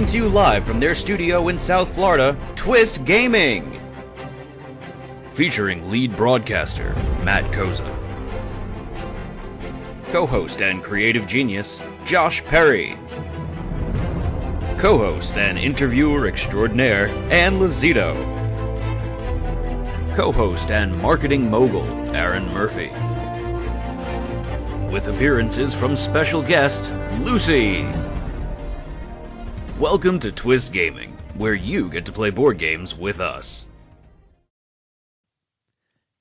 to you live from their studio in South Florida, Twist Gaming. Featuring lead broadcaster, Matt Koza. Co-host and creative genius, Josh Perry. Co-host and interviewer extraordinaire, Ann Lazito. Co-host and marketing mogul, Aaron Murphy. With appearances from special guest, Lucy. Welcome to Twist Gaming, where you get to play board games with us.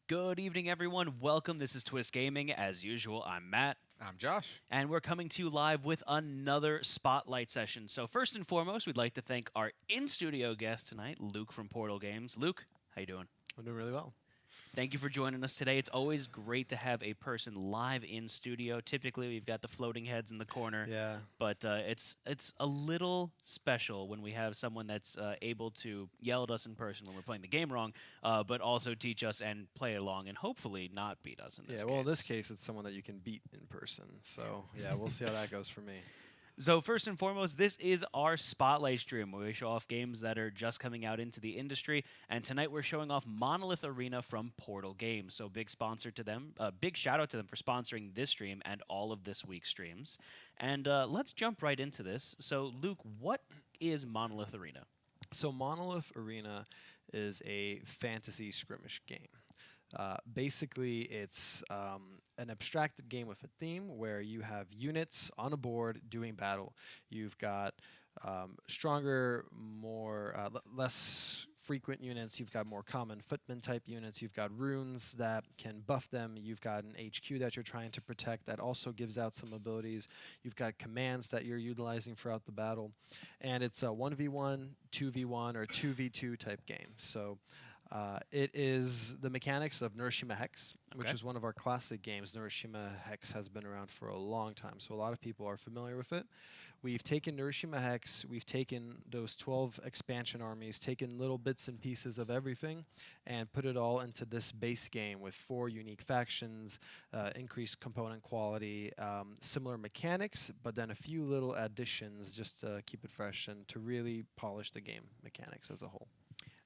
Good evening, everyone. Welcome. This is Twist Gaming. As usual, I'm Matt. I'm Josh. And we're coming to you live with another Spotlight session. So first and foremost, we'd like to thank our in-studio guest tonight, Luke from Portal Games. Luke, how you doing? I'm doing really well. Thank you for joining us today. It's always great to have a person live in studio. Typically, we've got the floating heads in the corner. Yeah. But it's a little special when we have someone that's able to yell at us in person when we're playing the game wrong, but also teach us and play along and hopefully not beat us in this case. Well, in this case, it's someone that you can beat in person. So, yeah, we'll see how that goes for me. So first and foremost, this is our Spotlight stream where we show off games that are just coming out into the industry. And tonight we're showing off Monolith Arena from Portal Games. So big sponsor to them. Big shout out to them for sponsoring this stream and all of this week's streams. And let's jump right into this. So Luke, what is Monolith Arena? So Monolith Arena is a fantasy skirmish game. Basically, it's an abstracted game with a theme where you have units on a board doing battle. You've got stronger, more less frequent units. You've got more common footman type units. You've got runes that can buff them. You've got an HQ that you're trying to protect that also gives out some abilities. You've got commands that you're utilizing throughout the battle. And it's a 1v1, 2v1, or 2v2 type game. So it is the mechanics of Neuroshima Hex, which is one of our classic games. Neuroshima Hex has been around for a long time, so a lot of people are familiar with it. We've taken Neuroshima Hex, we've taken those 12 expansion armies, taken little bits and pieces of everything, and put it all into this base game with 4 unique factions, increased component quality, similar mechanics, but then a few little additions just to keep it fresh and to really polish the game mechanics as a whole.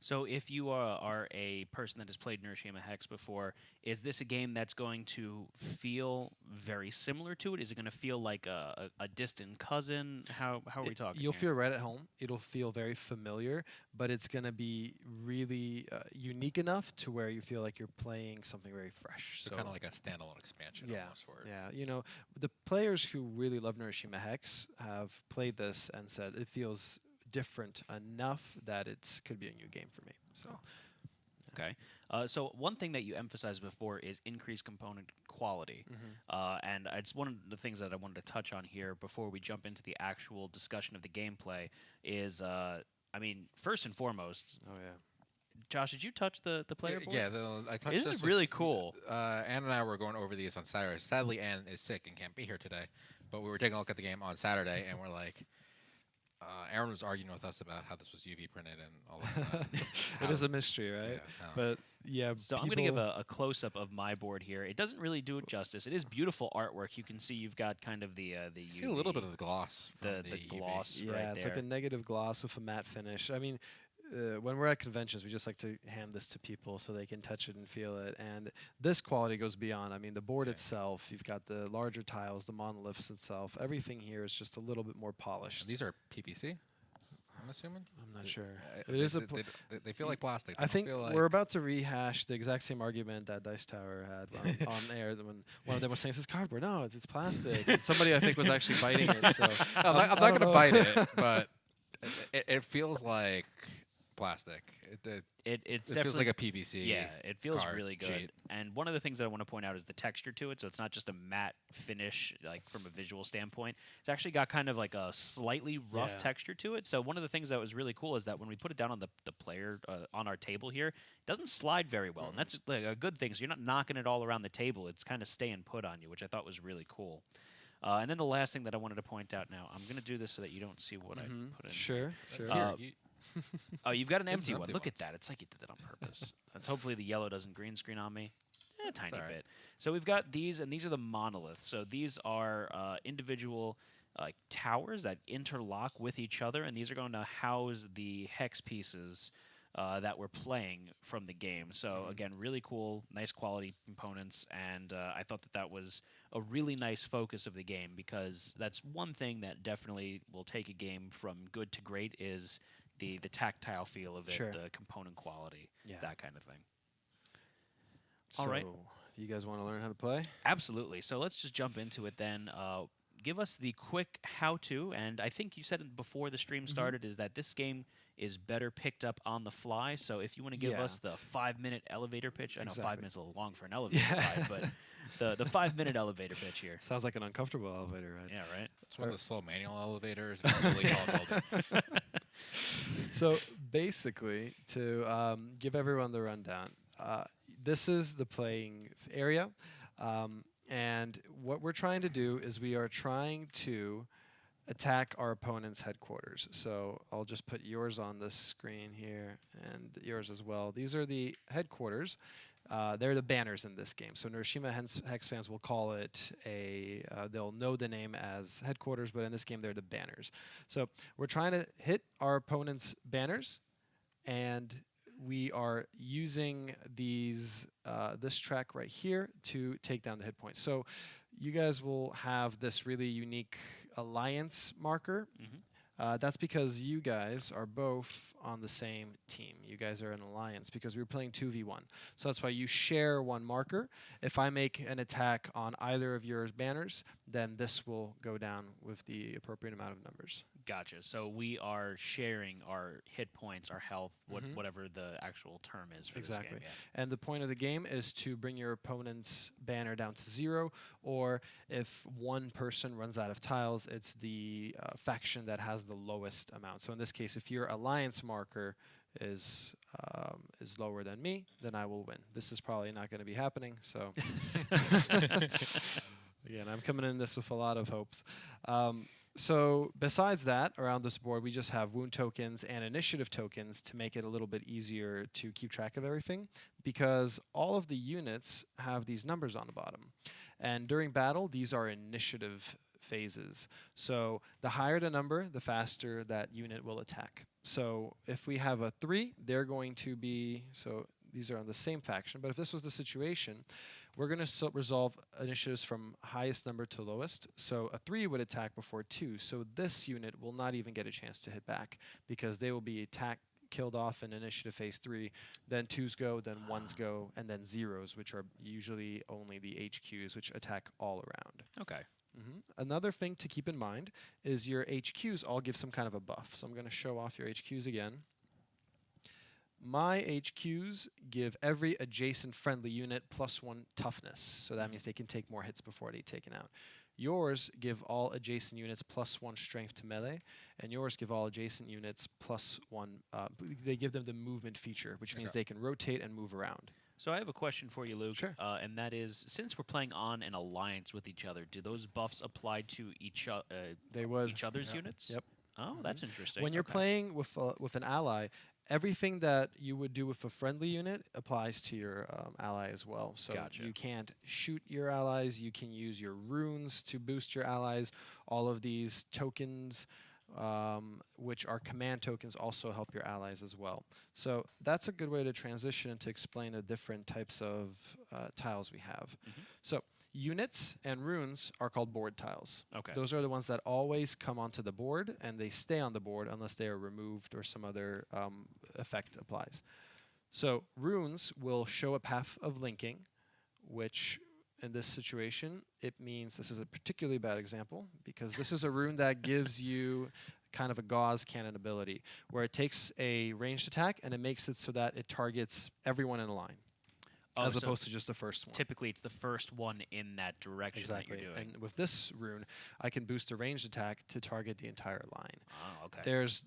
So if you are a person that has played Neuroshima Hex before, is this a game that's going to feel very similar to it? Is it going to feel like a distant cousin? How are we talking You'll here? feel right at home. It'll feel very familiar, but it's going to be really unique enough to where you feel like you're playing something very fresh. So kind of like a standalone expansion almost for it. Yeah, you know, the players who really love Neuroshima Hex have played this and said it feels different enough that it could be a new game for me. So, okay. So one thing that you emphasized before is increased component quality, and it's one of the things that I wanted to touch on here before we jump into the actual discussion of the gameplay. Is I mean, first and foremost. Oh yeah. Josh, did you touch the player board? Yeah, I touched this. This is really cool. Ann and I were going over these on Saturday. Sadly, Ann is sick and can't be here today, but we were taking a look at the game on Saturday, and we're like, Aaron was arguing with us about how this was UV printed and all that. It is a mystery, right? Yeah, but yeah, so I'm going to give a close-up of my board here. It doesn't really do it justice. It is beautiful artwork. You can see you've got kind of the UV. See a little bit of the gloss. The gloss yeah, right it's there. like a negative gloss with a matte finish. I mean, when we're at conventions, we just like to hand this to people so they can touch it and feel it. And this quality goes beyond. I mean, the board itself, you've got the larger tiles, the monoliths itself. Everything here is just a little bit more polished. And these are PVC, I'm assuming? I'm not sure. It is they feel like plastic. I think like we're about to rehash the exact same argument that Dice Tower had on air when one of them was saying, this is cardboard. No, it's plastic. And somebody, I think, was actually biting it. So I'm not going to bite it, but it feels like plastic. It feels like a PVC. Yeah, it feels card really good. sheet. And one of the things that I want to point out is the texture to it. So it's not just a matte finish, like from a visual standpoint. It's actually got kind of like a slightly rough texture to it. So one of the things that was really cool is that when we put it down on the player on our table here, it doesn't slide very well, and that's like a good thing. So you're not knocking it all around the table. It's kind of staying put on you, which I thought was really cool. And then the last thing that I wanted to point out now, I'm going to do this so that you don't see what I put in. Sure. Oh, you've got an This is empty one. empty Look at ones. that. It's like you did that on purpose. Let's hopefully the yellow doesn't green screen on me. A tiny all right. bit. So we've got these, and these are the monoliths. So these are individual like towers that interlock with each other, and these are going to house the hex pieces that we're playing from the game. So again, really cool, nice quality components, and I thought that was a really nice focus of the game, because that's one thing that definitely will take a game from good to great is the tactile feel of it, Sure. the component quality, Yeah. that kind of thing. So, All right. you guys want to learn how to play? Absolutely. So let's just jump into it then. Give us the quick how-to, and I think you said it before the stream started, is that this game is better picked up on the fly. So if you want to give Yeah. us the 5-minute elevator pitch, I know 5 Exactly. minutes is a little long for an elevator ride, but the 5-minute elevator pitch here. Sounds like an uncomfortable elevator ride. Yeah, right. It's one of the slow manual elevators. In a really tall building. So basically, to give everyone the rundown, this is the playing area, and what we're trying to do is we are trying to attack our opponent's headquarters. So I'll just put yours on the screen here and yours as well. These are the headquarters. They're the banners in this game. So Neuroshima Hex fans will call it they'll know the name as headquarters, but in this game they're the banners. So we're trying to hit our opponent's banners, and we are using this track right here to take down the hit points. So you guys will have this really unique alliance marker. That's because you guys are both on the same team. You guys are an alliance because we were playing 2v1. So that's why you share one marker. If I make an attack on either of your banners, then this will go down with the appropriate amount of numbers. Gotcha. So we are sharing our hit points, our health, whatever the actual term is for Exactly. this game. And the point of the game is to bring your opponent's banner down to 0, or if one person runs out of tiles, it's the faction that has the lowest amount. So in this case, if your alliance marker is lower than me, then I will win. This is probably not going to be happening, so again, I'm coming in this with a lot of hopes. So besides that, around this board, we just have wound tokens and initiative tokens to make it a little bit easier to keep track of everything, because all of the units have these numbers on the bottom. And during battle, these are initiative phases. So the higher the number, the faster that unit will attack. So if we have a 3, they're going to be, so these are on the same faction, but if this was the situation, we're going to resolve initiatives from highest number to lowest. So a 3 would attack before 2. So this unit will not even get a chance to hit back, because they will be killed off in initiative phase 3. Then 2s go, then 1s go, and then 0s, which are usually only the HQs, which attack all around. Okay. Another thing to keep in mind is your HQs all give some kind of a buff. So I'm going to show off your HQs again. My HQs give every adjacent friendly unit +1 toughness, so that means they can take more hits before they're taken out. Yours give all adjacent units +1 strength to melee, and yours give all adjacent units +1. They give them the movement feature, which means they can rotate and move around. So I have a question for you, Luke. Sure. And that is, since we're playing on an alliance with each other, do those buffs apply to each They would. each other's units? Yep. Oh, that's interesting. When you're Okay. playing with an ally, everything that you would do with a friendly unit applies to your ally as well. So Gotcha. you can't shoot your allies. You can use your runes to boost your allies. All of these tokens, which are command tokens, also help your allies as well. So that's a good way to transition and to explain the different types of tiles we have. So units and runes are called board tiles. Okay. Those are the ones that always come onto the board, and they stay on the board unless they are removed or some other effect applies. So runes will show a path of linking, which in this situation, it means, this is a particularly bad example, because this is a rune that gives you kind of a gauze cannon ability, where it takes a ranged attack and it makes it so that it targets everyone in a line. Oh, as so opposed to just the first one. Typically, it's the first one in that direction that you're doing. And with this rune, I can boost a ranged attack to target the entire line. Oh, okay. There's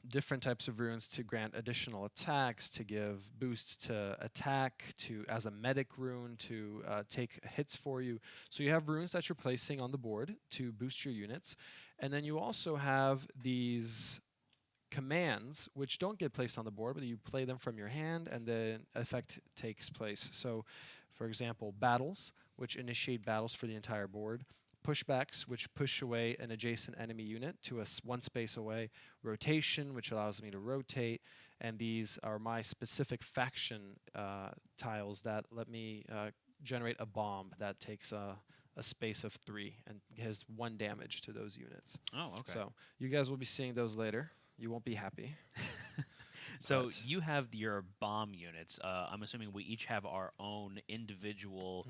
different types of runes to grant additional attacks, to give boosts to attack, to as a medic rune to take hits for you. So you have runes that you're placing on the board to boost your units, and then you also have these commands which don't get placed on the board, but you play them from your hand and the effect takes place. So for example, battles, which initiate battles for the entire board, pushbacks, which push away an adjacent enemy unit to one space away, rotation, which allows me to rotate, and these are my specific faction tiles that let me generate a bomb that takes a space of 3 and has 1 damage to those units. Oh, okay. So you guys will be seeing those later. You won't be happy. So But- you have your bomb units. I'm assuming we each have our own individual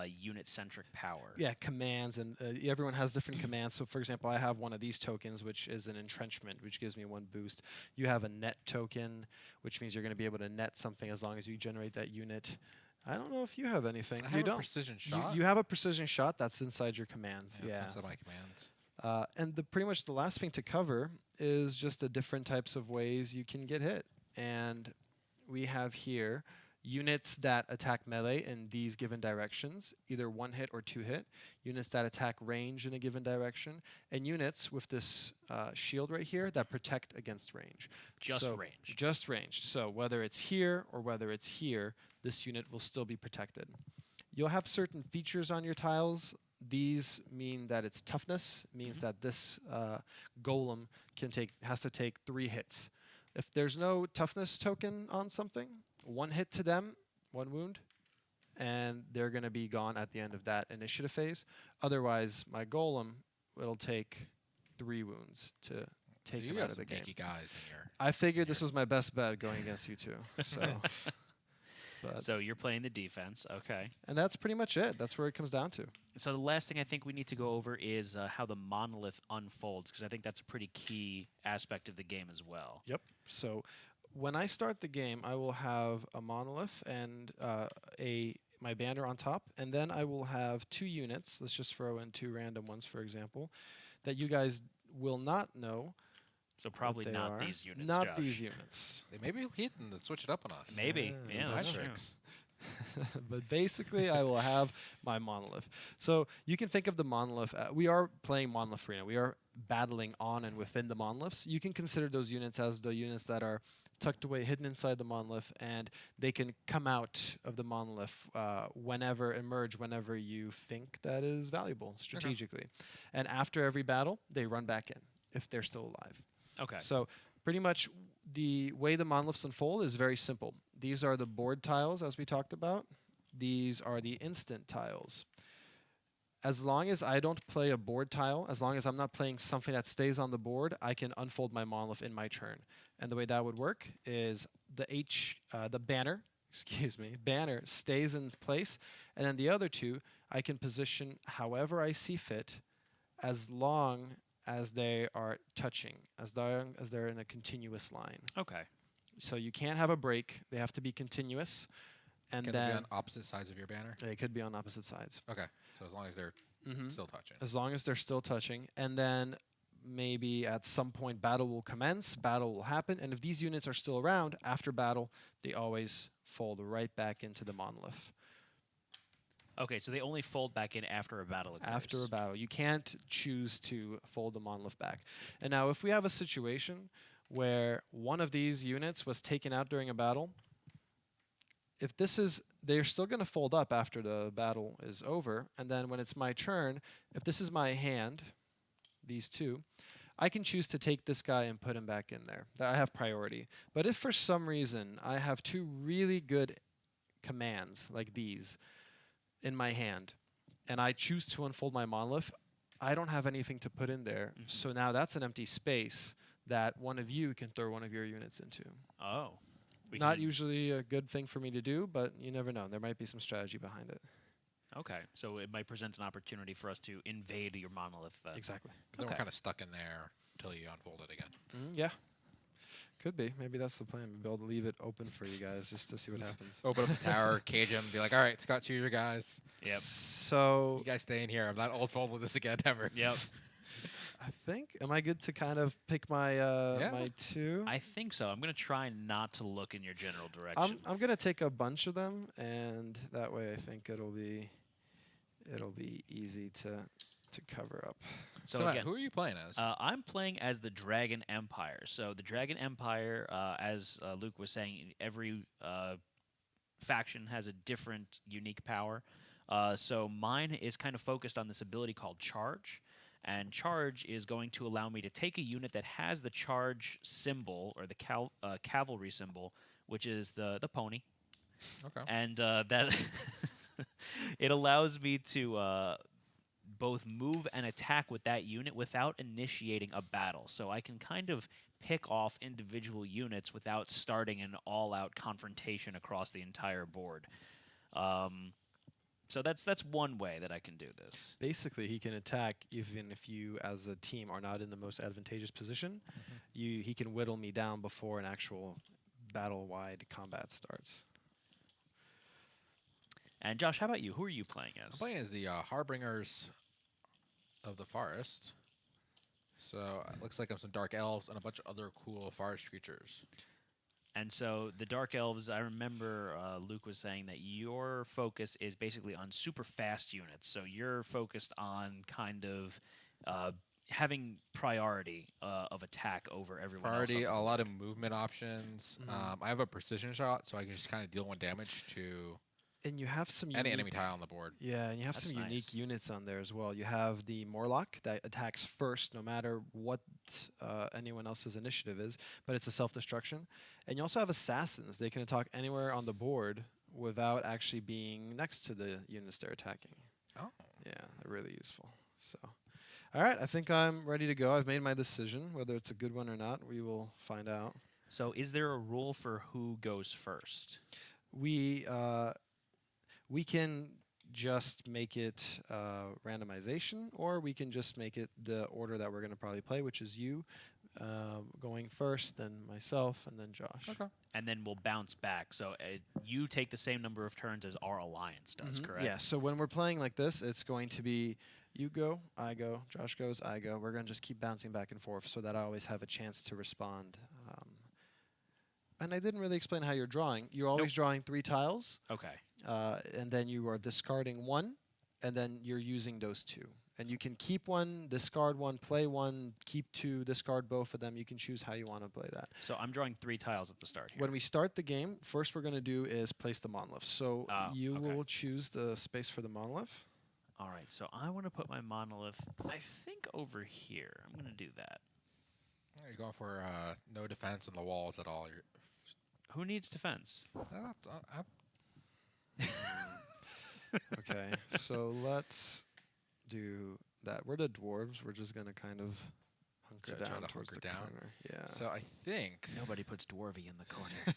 unit-centric power. Yeah, commands, and everyone has different commands. So, for example, I have one of these tokens, which is an entrenchment, which gives me 1 boost. You have a net token, which means you're going to be able to net something as long as you generate that unit. I don't know if you have anything. I You have a don't. precision shot. You have a precision shot that's inside your commands. Yeah, Yeah. it's inside my commands. And pretty much the last thing to cover is just the different types of ways you can get hit. And we have here units that attack melee in these given directions, either 1 hit or 2 hit, units that attack range in a given direction, and units with this shield right here that protect against range. Just So- range. Just range. So whether it's here or whether it's here, this unit will still be protected. You'll have certain features on your tiles. These mean that its toughness means that this golem has to take 3 hits. If there's no toughness token on something, 1 hit to them, 1 wound, and they're going to be gone at the end of that initiative phase. Otherwise, my golem, it'll take 3 wounds to take you him got out of some the game. geeky guys in your. I figured this was my best bet going against you two. So, but, So you're playing the defense. Okay. and that's pretty much it. That's where it comes down to. So the last thing I think we need to go over is how the monolith unfolds, because I think that's a pretty key aspect of the game as well. Yep. So when I start the game, I will have a monolith and my banner on top, and then I will have 2 units. Let's just throw in 2 random ones, for example, that you guys will not know. So probably what they not are. these units. Not Josh. these units. They maybe hidden to switch it up on us. Maybe. Yeah, Yeah, Mind that's true. tricks. But basically, I will have my monolith. So you can think of the monolith. We are playing Monolith Arena. We are battling on and within the monoliths. You can consider those units as the units that are tucked away, hidden inside the monolith, and they can come out of the monolith emerge whenever you think that is valuable strategically. And after every battle, they run back in if they're still alive. Okay. So pretty much the way the monoliths unfold is very simple. These are the board tiles, as we talked about. These are the instant tiles. As long as I don't play a board tile, as long as I'm not playing something that stays on the board, I can unfold my monolith in my turn. And the way that would work is the banner, banner stays in place, and then the other 2 I can position however I see fit, as long as they are touching, as long as they're in a continuous line. Okay. So you can't have a break; they have to be continuous, and Can they then be on opposite sides of your banner? they could be on opposite sides. Okay, so as long as they're still touching. As long as they're still touching, and then maybe at some point battle will commence, battle will happen, and if these units are still around after battle, they always fold right back into the monolith. Okay, so they only fold back in after a battle occurs. After a battle, you can't choose to fold the monolith back. And now, if we have a situation where one of these units was taken out during a battle, they're still going to fold up after the battle is over, and then when it's my turn, if this is my hand, these 2, I can choose to take this guy and put him back in there. I have priority. But if for some reason I have 2 really good commands like these in my hand, and I choose to unfold my monolith, I don't have anything to put in there. So now that's an empty space that one of you can throw one of your units into. Oh. Not can- usually a good thing for me to do, but you never know. There might be some strategy behind it. Okay, so it might present an opportunity for us to invade your monolith. Exactly. Then we're Okay. kind of stuck in there until you unfold it again. Yeah. Could be. Maybe that's the plan. Maybe I'll leave it open for you guys just to see what happens. Open up the tower, cage them, be like, all right, it's got 2 of your guys. Yep. So You guys stay in here. I'm not unfolding this again ever. Yep. I think, am I good to kind of pick my my 2? I think so. I'm going to try not to look in your general direction. I'm gonna take a bunch of them, and that way I think it'll be easy to cover up. So Matt, again, who are you playing as? I'm playing as the Dragon Empire. So the Dragon Empire, as Luke was saying, every faction has a different unique power. So mine is kind of focused on this ability called Charge. And Charge is going to allow me to take a unit that has the Charge symbol, or the cavalry symbol, which is the pony. Okay. And that it allows me to both move and attack with that unit without initiating a battle. So I can kind of pick off individual units without starting an all-out confrontation across the entire board. So that's one way that I can do this. Basically, he can attack even if you, as a team, are not in the most advantageous position. He can whittle me down before an actual battle-wide combat starts. And Josh, how about you? Who are you playing I'm as? playing as the Harbingers of the Forest. So it looks like I'm some dark elves and a bunch of other cool forest creatures. And so the Dark Elves, I remember Luke was saying that your focus is basically on super fast units. So you're focused on kind of having priority of attack over everyone Priority, else. a lot of movement options. I have a precision shot, so I can just kind of deal 1 damage to And you have some any unique, enemy tile on the board. Yeah, and you have That's some nice. unique units on there as well. You have the Morlock that attacks first, no matter what anyone else's initiative is, but it's a self-destruction. And you also have Assassins. They can attack anywhere on the board without actually being next to the units they're attacking. Oh. Yeah, they're really useful. So, all right, I think I'm ready to go. I've made my decision. Whether it's a good one or not, we will find out. So is there a rule for who goes first? We can just make it randomization, or we can just make it the order that we're going to probably play, which is you going first, then myself, and then Josh. Okay. And then we'll bounce back. So you take the same number of turns as our alliance does, correct? Yeah, so when we're playing like this, it's going to be you go, I go, Josh goes, I go. We're going to just keep bouncing back and forth so that I always have a chance to respond. And I didn't really explain how you're drawing. You're always drawing 3 tiles. Okay. And then you are discarding 1, and then you're using those 2. And you can keep 1, discard 1, play 1, keep 2, discard both of them. You can choose how you want to play that. So I'm drawing 3 tiles at the start here. When we start the game, first we're going to do is place the Monolith. So you okay. will choose the space for the Monolith. All right, so I want to put my Monolith, I think, over here. I'm going to do that. You're going for no defense on the walls at all. Who needs defense? Okay, so let's do that. We're the dwarves. We're just going to kind of hunker Try down to towards hunker the down. corner. Yeah. So I think Nobody puts Dwarvy in the corner.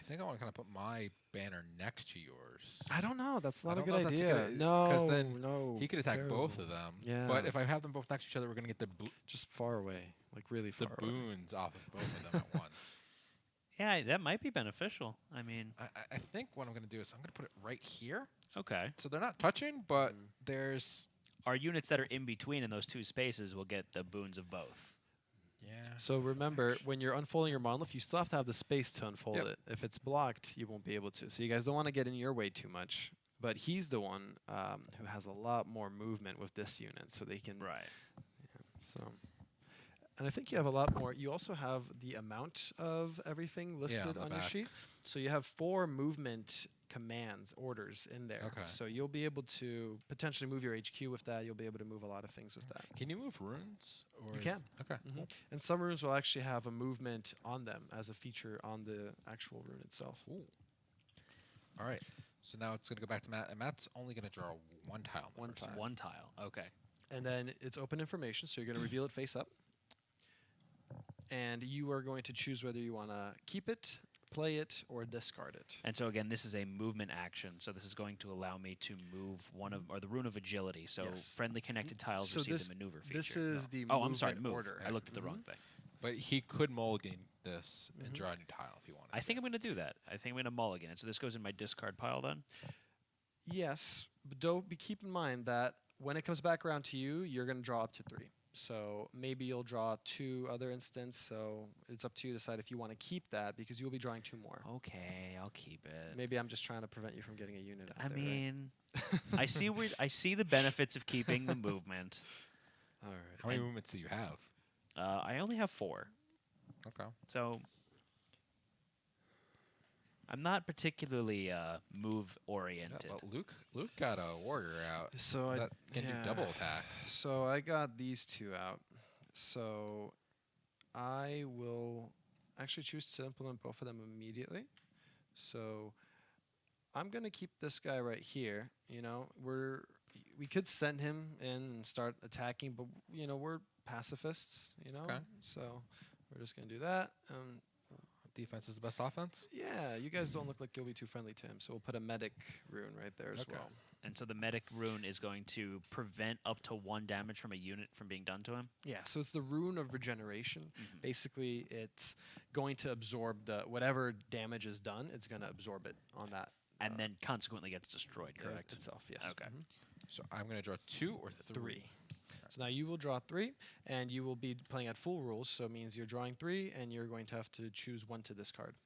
I want to kind of put my banner next to yours. I don't know. That's I not a don't good know if that's a idea. good- No, 'cause then no. He could attack both terrible. of them. Yeah. But if I have them both next to each other, we're going to get Just far away, like really the far away. boons off of both of them at once. Yeah, that might be beneficial. I mean, I think what I'm going to do is I'm going to put it right here. okay. So they're not touching, but there's... Our units that are in between in those 2 spaces will get the boons of both. Yeah. So remember, when you're unfolding your monolith, you still have to have the space to unfold Yep. it. If it's blocked, you won't be able to. So you guys don't want to get in your way too much. But he's the one who has a lot more movement with this unit, so they can. Right. So, and I think you have a lot more. You also have the amount of everything listed the on your back. sheet. So you have 4 movement commands, orders in there. Okay. So you'll be able to potentially move your HQ with that. You'll be able to move a lot of things with that. Can you move runes? Or You is- can. Okay. Mhm. And some runes will actually have a movement on them as a feature on the actual rune itself. Ooh. All right. So now it's going to go back to Matt, and Matt's only going to draw 1 tile. the One first tile. time. 1 tile. Okay. And then it's open information, so you're going to reveal it face up. And you are going to choose whether you want to keep it, play it, or discard it. And so again, this is a movement action. So this is going to allow me to move the rune of agility. So Yes. friendly connected tiles So receive this- the maneuver feature. this is the Oh, I'm sorry, movement move. order. I looked at the wrong Mhm. thing. But he could mulligan this and Mhm. draw a new tile if he wanted. I think I'm going to do that. I think I'm going to mulligan it. So this goes in my discard pile then. Yes, but keep in mind that when it comes back around to you, you're going to draw up to 3. So maybe you'll draw 2 other instants. So it's up to you to decide if you want to keep that, because you'll be drawing 2 more. Okay, I'll keep it. Maybe I'm just trying to prevent you from getting a unit out I there, right? mean, I see the benefits of keeping the movement. All right. How many and- movements do you have? I only have 4. Okay. So I'm not particularly move Yeah, oriented. but Luke got a warrior out. So That can do double attack. So I got these two out. So I will actually choose to implement both of them immediately. So I'm gonna keep this guy right here. You know, we could send him in and start attacking, but you know we're pacifists. You know, Okay. so we're just gonna do that. Defense is the best offense. Yeah, you guys don't look like you'll be too friendly to him, so we'll put a medic rune right there as Okay. well. And so the medic rune is going to prevent up to 1 damage from a unit from being done to him. Yeah, so it's the rune of regeneration. Mhm. Basically, it's going to absorb the whatever damage is done. It's going to absorb it on that. And then consequently gets destroyed, uh, correct? itself. Yes. Okay. Mhm. So I'm going to draw 2 or 3. 3. So now you will draw 3, and you will be playing at full rules. So it means you're drawing 3, and you're going to have to choose 1 to discard.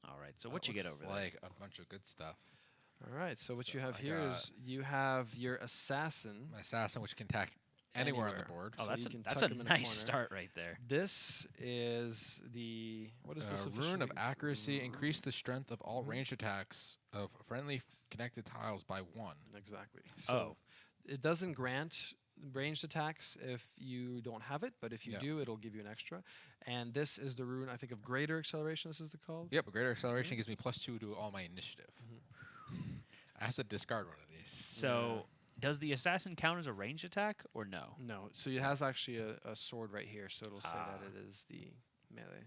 All right. So That what you get looks over there? like a bunch of good stuff. All right. So what So you have I here got- is you have your assassin. My assassin, which can attack anywhere on the Anywhere. board. Oh, so that's you a can that's tuck a him in a nice corner. start right there. This is the what is this? Rune of officially? accuracy. Increase the strength of all Mhm. ranged attacks of friendly connected tiles by 1. Exactly. So it doesn't grant ranged attacks if you don't have it, but if you Yeah. do, it'll give you an extra. And this is the rune, I think, of greater acceleration. This is the called. Yep, a greater acceleration gives me +2 to all my initiative. Mm-hmm. I have to discard one of these. So does the assassin count as a ranged attack or no? No, so it has actually a sword right here, so it'll say that Ah. it is the melee.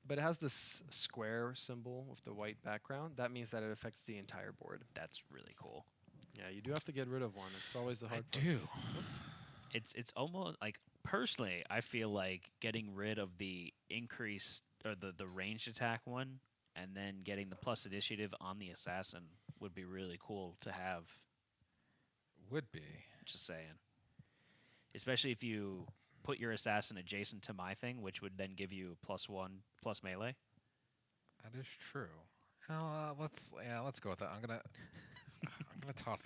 But it has this square symbol with the white background. That means that it affects the entire board. That's really cool. Yeah, you do have to get rid of one. It's always the hard part. do. It's almost like personally, I feel like getting rid of the increased or the ranged attack one, and then getting the plus initiative on the assassin would be really cool to have. Would be. Just saying. Especially if you put your assassin adjacent to my thing, which would then give you +1 plus melee. That is true. Let's go with that. I'm gonna toss.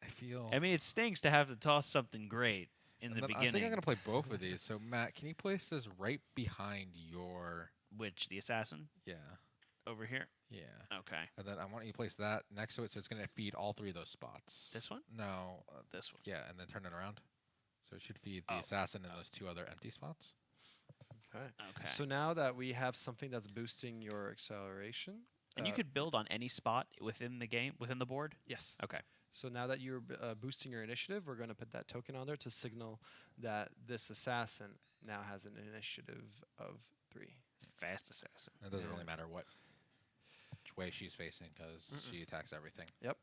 I feel. I mean, it stinks to have to toss something great in and the then I beginning. think I'm gonna play both of these. So Matt, can you place this right behind your? Which the assassin Yeah. over here. Yeah. Okay, And then I want you to place that next to it, so it's gonna feed all 3 of those spots. This one? No. this one. Yeah, and then turn it around. So it should feed the Oh. assassin and those 2 other empty spots. Okay. Okay. So now that we have something that's boosting your acceleration. And you uh, could build on any spot within the game, within the board. Yes. Okay. So now that you're boosting your initiative, we're going to put that token on there to signal that this assassin now has an initiative of 3. Fast assassin. It doesn't Yeah. really matter which way she's facing because she attacks everything. Yep.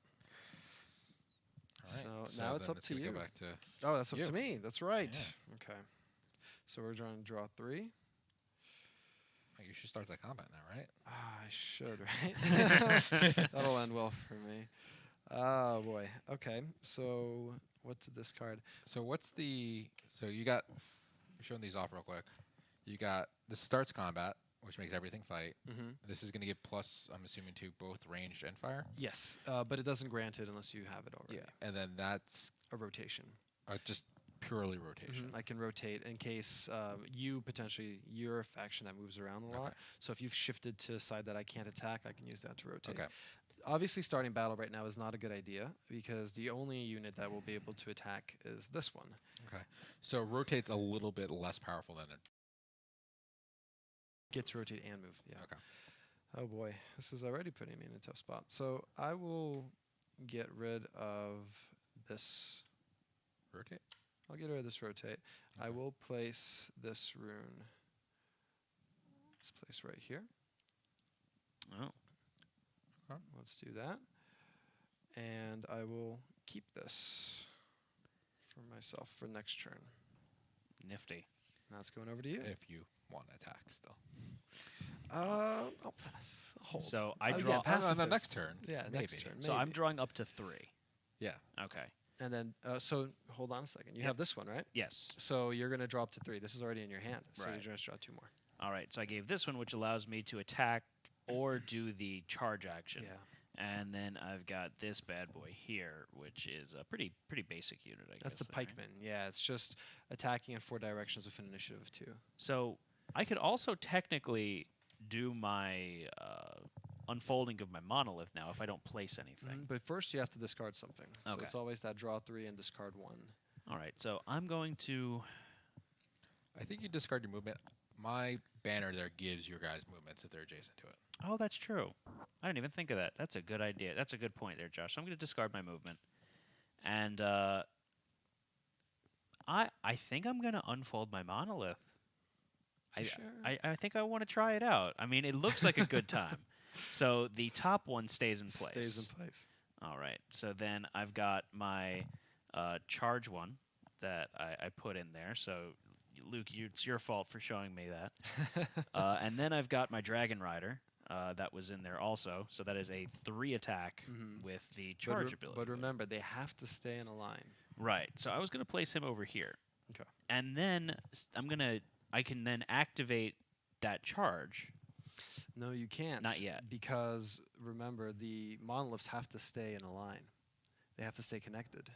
All right. So now it's then up to gonna you. Go back to Oh, that's up You. to me. That's right. Yeah. Okay. So we're trying to draw 3. oh, you should start the combat now, right? I should, right? That'll end well for me. Oh, boy. Okay. So what to discard? So what's the? So you got. I'm showing these off real quick. You got this starts combat, which makes everything fight. Mm-hmm. This is going to give plus. I'm assuming to both ranged and fire. Yes, but it doesn't grant it unless you have it already. And then that's A rotation. just purely rotation. I can rotate in case you're a faction that moves around a lot. Okay. So if you've shifted to a side that I can't attack, I can use that to rotate. Okay. Obviously, starting battle right now is not a good idea because the only unit that will be able to attack is this one. Okay. So rotate's a little bit less powerful than it. Get to rotate and move. Yeah. Okay. Oh boy, this is already putting me in a tough spot. So I will get rid of this. Rotate. I'll get rid of this rotate. I Okay. will place this rune. Let's place right here. Oh. Let's do that. And I will keep this for myself for next turn. Nifty. Now it's going over to you. If you want to attack still. I'll pass. I'll hold. So I Oh, draw. yeah, on the pacifist. next turn, Yeah, next maybe. turn. So I'm maybe. drawing up to 3. Yeah. Okay. And then, so hold on a second. You Yep. have this one, right? Yes. So you're going to draw up to 3. This is already in your hand. So Right. you just draw 2 more. All right. So I gave this one, which allows me to attack or do the charge action. Yeah. And then I've got this bad boy here, which is a pretty basic unit, I That's guess. the there. pikeman. Yeah, it's just attacking in 4 directions with an initiative of 2. So I could also technically do my unfolding of my monolith now if I don't place anything. But first, you have to discard something. So Okay. it's always that draw 3 and discard 1. All right, so I'm going to. I think you discard your movement. My banner there gives your guys movements if they're adjacent to it. Oh, that's true. I didn't even think of that. That's a good idea. That's a good point there, Josh. So I'm going to discard my movement, and I think I'm going to unfold my monolith. Sure. I think I want to try it out. I mean, it looks like a good time. So the top one stays in place. Stays in place. All right. So then I've got my charge one that I put in there. So Luke, it's your fault for showing me that. And then I've got my Dragon Rider that was in there also. So that is a 3 attack with the charge ability. But remember, they have to stay in a line. Right. So I was going to place him over here. Okay. And then I can then activate that charge. No, you can't. Not yet. Because remember, the monoliths have to stay in a line. They have to stay connected.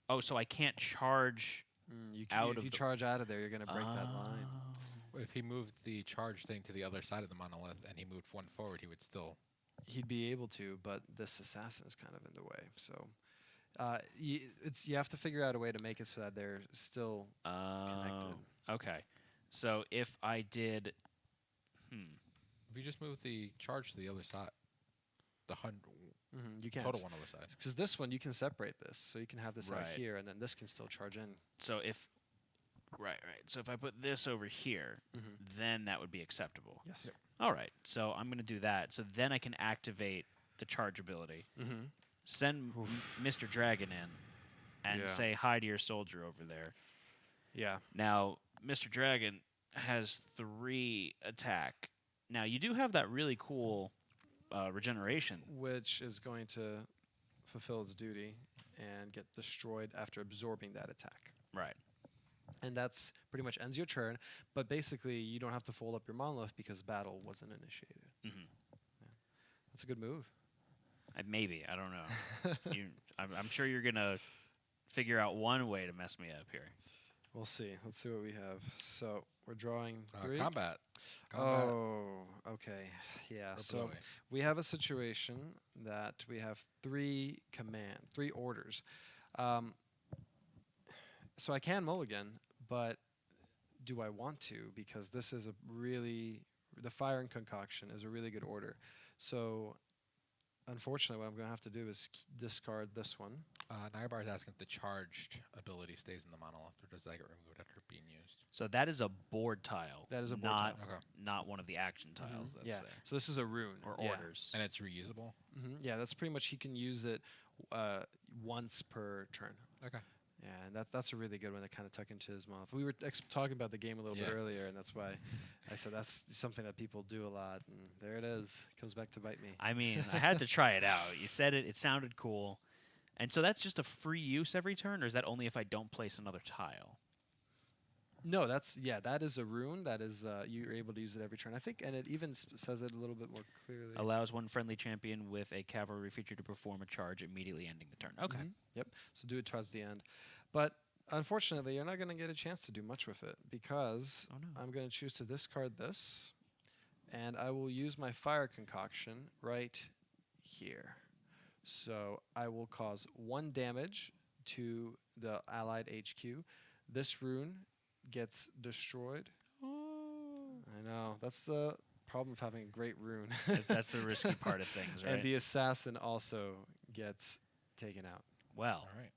Oh, so I can't charge out if of you the charge out of there, you're going to break that line. If he moved the charge thing to the other side of the monolith and he moved 1 forward, he would still. He'd be able to, but this assassin is kind of in the way. So you have to figure out a way to make it so that they're still connected. Okay. So if I did, If you just move the charge to the other side, the You can't. total one other side. Because this one, you can separate this. So you can have this out Right. here, and then this can still charge in. so if right. So if I put this over here, then that would be acceptable. Yes. Yep. All right. So I'm going to do that. So then I can activate the charge ability, send Mr. Dragon in, and Yeah. say hi to your soldier over there. Yeah. Now, Mr. Dragon has 3 attack. Now, you do have that really cool regeneration. Which is going to fulfill its duty and get destroyed after absorbing that attack. Right. And that's pretty much ends your turn. But basically, you don't have to fold up your monolith because battle wasn't initiated. That's a good move. Maybe. I don't know. I'm sure you're going to figure out one way to mess me up here. We'll see. Let's see what we have. So we're drawing 3. Combat. Oh, okay. Yeah. Or So blowy. we have a situation that we have 3 orders. So I can mulligan, but do I want to? Because this is the fire and concoction is a really good order. So unfortunately, what I'm going to have to do is discard this one. Nybar is asking if the charged ability stays in the monolith, or does that get removed after being used? So that is a board tile. That is a board not, tile. Okay. Not one of the action tiles that's Yeah. there. So this is a rune. Or Yeah. orders. And it's reusable? Yeah, that's pretty much, he can use it once per turn. Okay. Yeah, and that's a really good one to kind of tuck into his monolith. We were talking about the game a little bit Yeah. earlier, and that's why I said that's something that people do a lot. And there it is. It comes back to bite me. I mean, I had to try it out. You said it. It sounded cool. And so that's just a free use every turn, or is that only if I don't place another tile? No, that is a rune. That is you're able to use it every turn. I think, and it even says it a little bit more clearly. Allows one friendly champion with a cavalry feature to perform a charge immediately ending the turn. Okay. Yep. So do it towards the end, but unfortunately, you're not going to get a chance to do much with it because Oh, no. I'm going to choose to discard this, and I will use my fire concoction right here. So I will cause 1 damage to the allied HQ. This rune gets destroyed. I know. That's the problem of having a great rune. That's the risky part of things, right? And the assassin also gets taken out. Well, All right.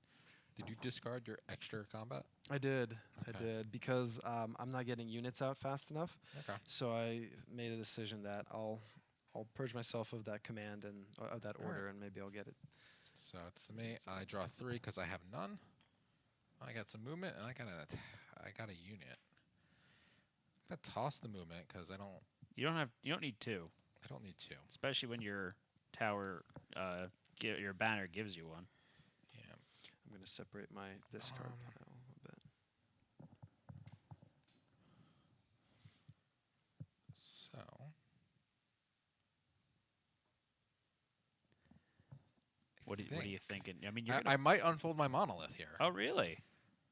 Did you discard your extra combat? I did. Okay. I did because I'm not getting units out fast enough. Okay. So I made a decision that I'll purge myself of that command and of that All order, right. and maybe I'll get it. So it's to me. I draw 3 because I have none. I got some movement, and I got a unit. I'm gonna toss the movement because I don't you don't need 2, need 2. especially when your tower, your banner gives you one. Yeah. I'm going to separate my discard pile a bit. So What are you thinking? I mean, you're I gonna, might unfold my monolith here. oh really?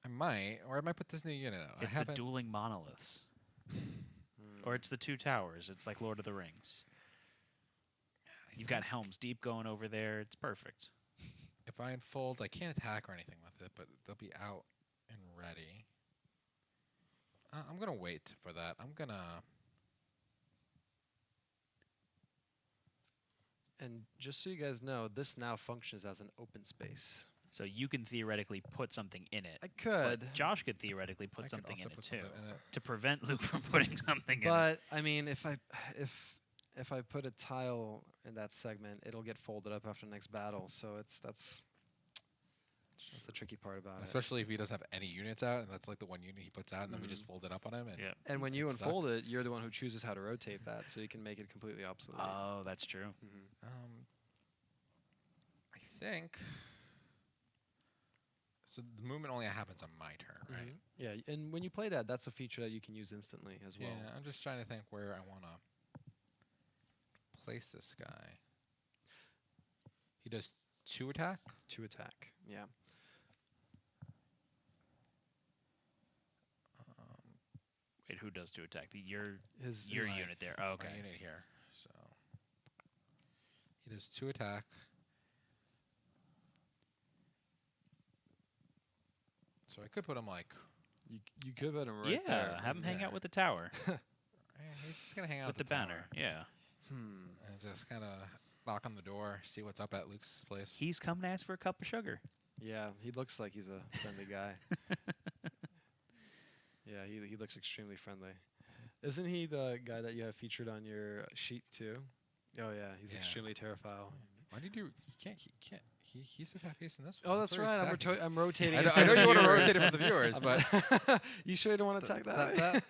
I might, or I might put this new unit out. It's I the dueling monoliths. Or it's the two towers. It's like Lord of the Rings. You've got Helm's Deep going over there. It's perfect. If I unfold, I can't attack or anything with it, but they'll be out and ready. I'm going to wait for that. I'm going to... And just so you guys know, this now functions as an open space. So you can theoretically put something in it. I could. But Josh could theoretically put I could something also in it put too, something in it. to prevent Luke from putting something in it. But I mean, if I put a tile in that segment, it'll get folded up after the next battle. So that's the tricky part about it. Especially if he doesn't have any units out, and that's like the one unit he puts out, and then we just fold it up on him. And Yeah. And when you it's stuck. unfold it, you're the one who chooses how to rotate that, so you can make it completely obsolete. Oh, that's true. I think... So the movement only happens on my turn, right? Yeah, and when you play that, that's a feature that you can use instantly as well. Yeah, I'm just trying to think where I want to place this guy. He does 2 attack? To attack, yeah. Wait, who does to attack? Your His my- unit there. Oh, okay. My unit here. So he does 2 attack. So I could put him like... you could put him right Yeah, there. have him hang there. out with the tower, He's just going to hang out with the banner. tower Yeah. and just kind of knock on the door, see what's up at Luke's place. He's coming to ask for a cup of sugar. Yeah, he looks like he's a friendly guy. Yeah, he looks extremely friendly. Isn't he the guy that you have featured on your sheet too? Oh yeah, he's Yeah. extremely terrified. Why did you... He's facing this one. Oh, that's where he's right. attacking. I'm rotating. I it know, for I know the you want to viewers. rotate it for the viewers, but You sure you don't want to attack that?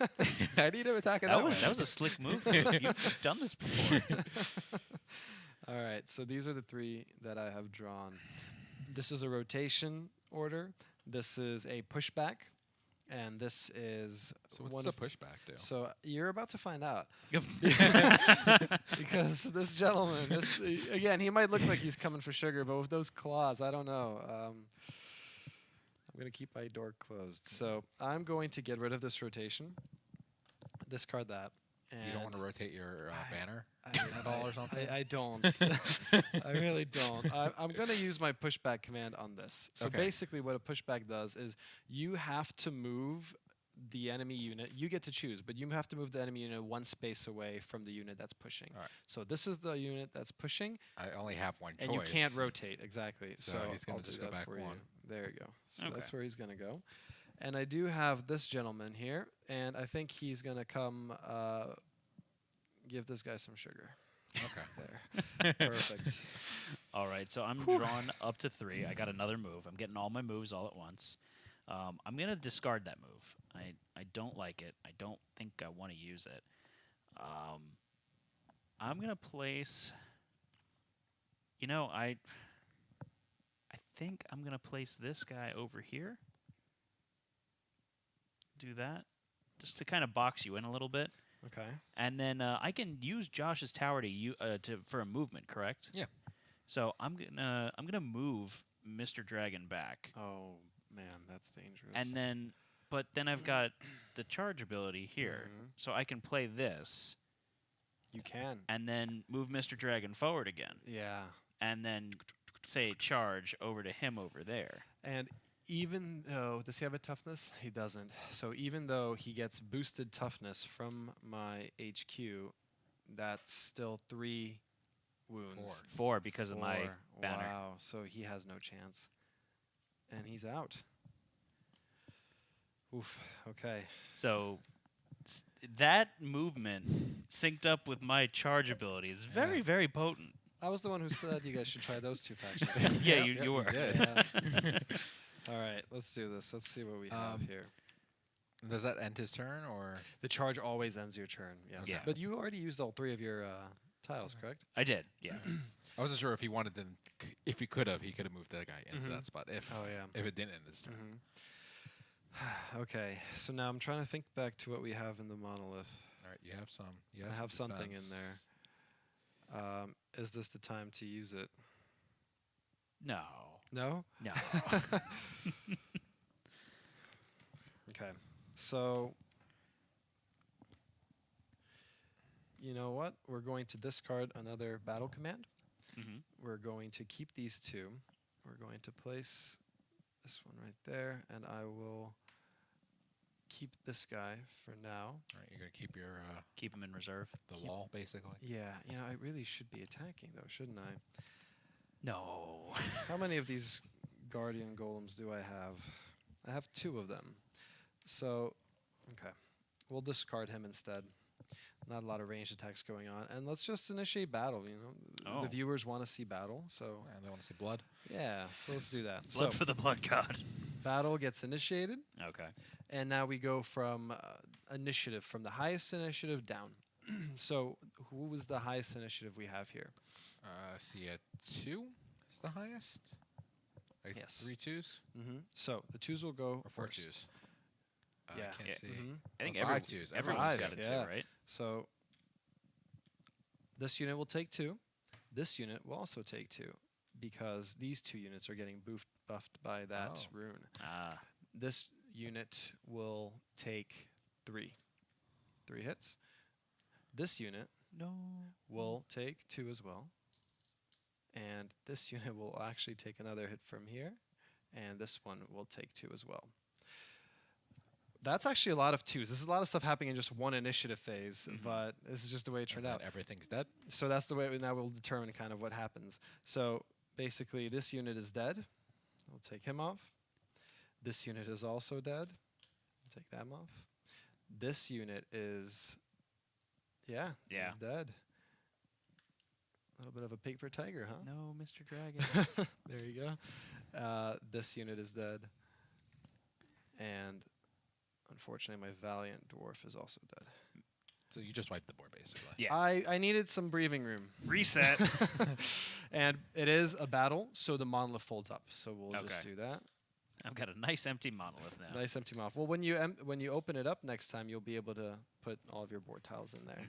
I need to attack it That that was, way. that was a slick move. You've done this before. All right, so these are the 3 that I have drawn. This is a rotation order. This is a pushback, and this is So one what's the of- pushback do? So you're about to find out. Yep. Because this gentleman, again, he might look like he's coming for sugar, but with those claws, I don't know. I'm going to keep my door closed. So I'm going to get rid of this rotation, discard that. And You don't want to rotate your banner I- at all or something? I don't. I really don't. I'm going to use my pushback command on this. So Okay. basically what a pushback does is you have to move the enemy unit. You get to choose, but you have to move the enemy unit 1 space away from the unit that's pushing. All right. So this is the unit that's pushing, I only have one choice. and you can't rotate. Exactly. So So he's gonna I'll just do go that back for you. one. There you go. So Okay. that's where he's going to go. And I do have this gentleman here, and I think he's going to come give this guy some sugar. Okay. There. Perfect. All right, so I'm drawn up to 3. I got another move. I'm getting all my moves all at once. I'm going to discard that move. I don't like it. I don't think I want to use it. I'm going to place... You know, I think I'm going to place this guy over here. Do that. Just to kind of box you in a little bit. Okay. And then I can use Josh's tower to for a movement, correct? Yeah. So I'm gonna move Mr. Dragon back, Oh man, that's dangerous. and then I've got the charge ability here, so I can play this, you can. and then move Mr. Dragon forward again, Yeah. and then say charge over to him over there. And even though, does he have a toughness? He doesn't. So even though he gets boosted toughness from my HQ, that's still 3 wounds. 4 because of my 4. banner. Wow. So he has no chance. And he's out. Oof. Okay. So that movement synced up with my charge ability is very, Yeah. very potent. I was the one who said you guys should try those 2 factions. Yeah, Yep, you you were. did. Yeah. All right, let's do this. Let's see what we have here. Does that end his turn, or The charge always ends your turn. Yes. Yeah. But you already used all 3 of your tiles, correct? I did, yeah. I wasn't sure if he wanted them. If he could have moved that guy into Mhm. that spot. If Oh, yeah. if it didn't end his turn. Okay, so now I'm trying to think back to what we have in the monolith. All right, you have some. You I some have something in defense. there. Is this the time to use it? No. No? No. Okay. So you know what? We're going to discard another battle command. Mm-hmm. We're going to keep these two. We're going to place this one right there, and I will keep this guy for now. All right, you're gonna keep your Keep him in reserve. the wall basically. Yeah, I really should be attacking though, shouldn't I? No. How many of these guardian golems do I have? I have 2 of them. So, okay. We'll discard him instead. Not a lot of ranged attacks going on. And let's just initiate battle, Oh. The viewers want to see battle, so And they want to see blood. yeah, so let's do that. Blood So, for the blood god. battle gets initiated, Okay. and now we go from initiative, from the highest initiative down. So, who was the highest initiative we have here? See a 2 is the highest. Like Yes. 3 2s So, the 2s will go or 4 first. 2s. Yeah. I can't Yeah. see. I think Oh, 5 2s. everyone's Five, got it yeah. too, right? So this unit will take 2. This unit will also take 2 because these 2 units are getting buffed by that Oh. rune. Ah. This unit will take 3. 3 hits. This unit No. will take 2 as well. And this unit will actually take another hit from here. And this one will take 2 as well. That's actually a lot of 2s. This is a lot of stuff happening in just one initiative phase, but this is just the way it turned out. Everything's dead. So that's the way now we'll determine kind of what happens. So basically, this unit is dead. We'll take him off. This unit is also dead. Take them off. This unit is, Yeah. he's dead. A little bit of a pig for tiger, huh? No, Mr. Dragon. There you go. This unit is dead. And unfortunately, my valiant dwarf is also dead. So you just wiped the board basically. Yeah. I needed some breathing room. Reset. And it is a battle, so the monolith folds up. So we'll just Okay. do that. I've got a nice empty monolith now. Nice empty monolith. Well, when you open it up next time, you'll be able to put all of your board tiles in there.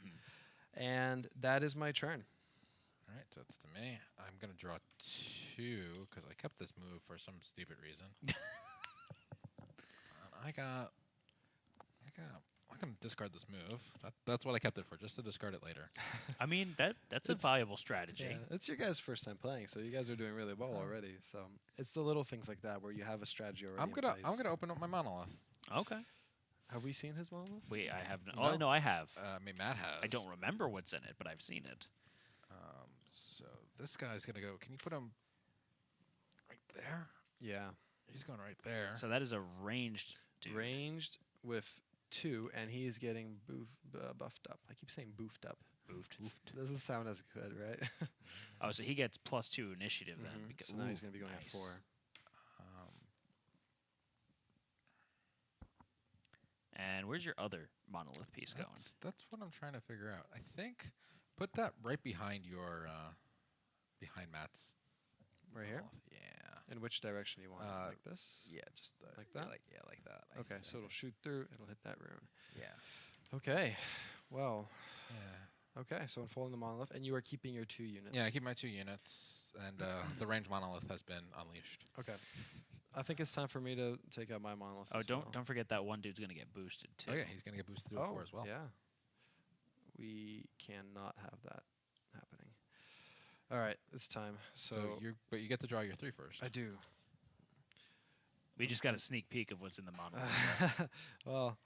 And that is my turn. All right, so it's to me. I'm gonna draw 2 because I kept this move for some stupid reason. I can discard this move. That's what I kept it for, just to discard it later. I mean, that's a It's- viable strategy. Yeah, it's your guys' first time playing, so you guys are doing really well already. So it's the little things like that where you have a strategy already. I'm in gonna place. open up my monolith. Okay. Have we seen his monolith? Wait, I have. No. Oh no, I have. I mean, Matt has. I don't remember what's in it, but I've seen it. So this guy's gonna go. Can you put him right there? Yeah. He's going right there. So that is a ranged dude. Ranged with 2, and he is getting buffed up. I keep saying boofed up. Boofed. Doesn't sound as good, right? Oh, so he gets +2 initiative then. Mhm. Because, So now he's going to be going nice. at 4. And where's your other monolith piece going? That's what I'm trying to figure out. I think put that right behind your behind Matt's Right here? monolith. Yeah. In which direction do you want it? Like this? Yeah, just Like that? like that. I Okay, so it'll shoot through. It'll hit that rune. yeah. Okay. Well, Yeah. okay. So unfolding the monolith, and you are keeping your 2 units. Yeah, I keep my 2 units, and the range monolith has been unleashed. Okay. I think it's time for me to take out my monolith. Oh, as well. don't forget that one dude's gonna get boosted too. Oh yeah, he's gonna get boosted to a 4 as well. Yeah. We cannot have that happening. All right, it's time. So, but you get to draw your 3 first. I do. We just got a sneak peek of what's in the monolith. Well,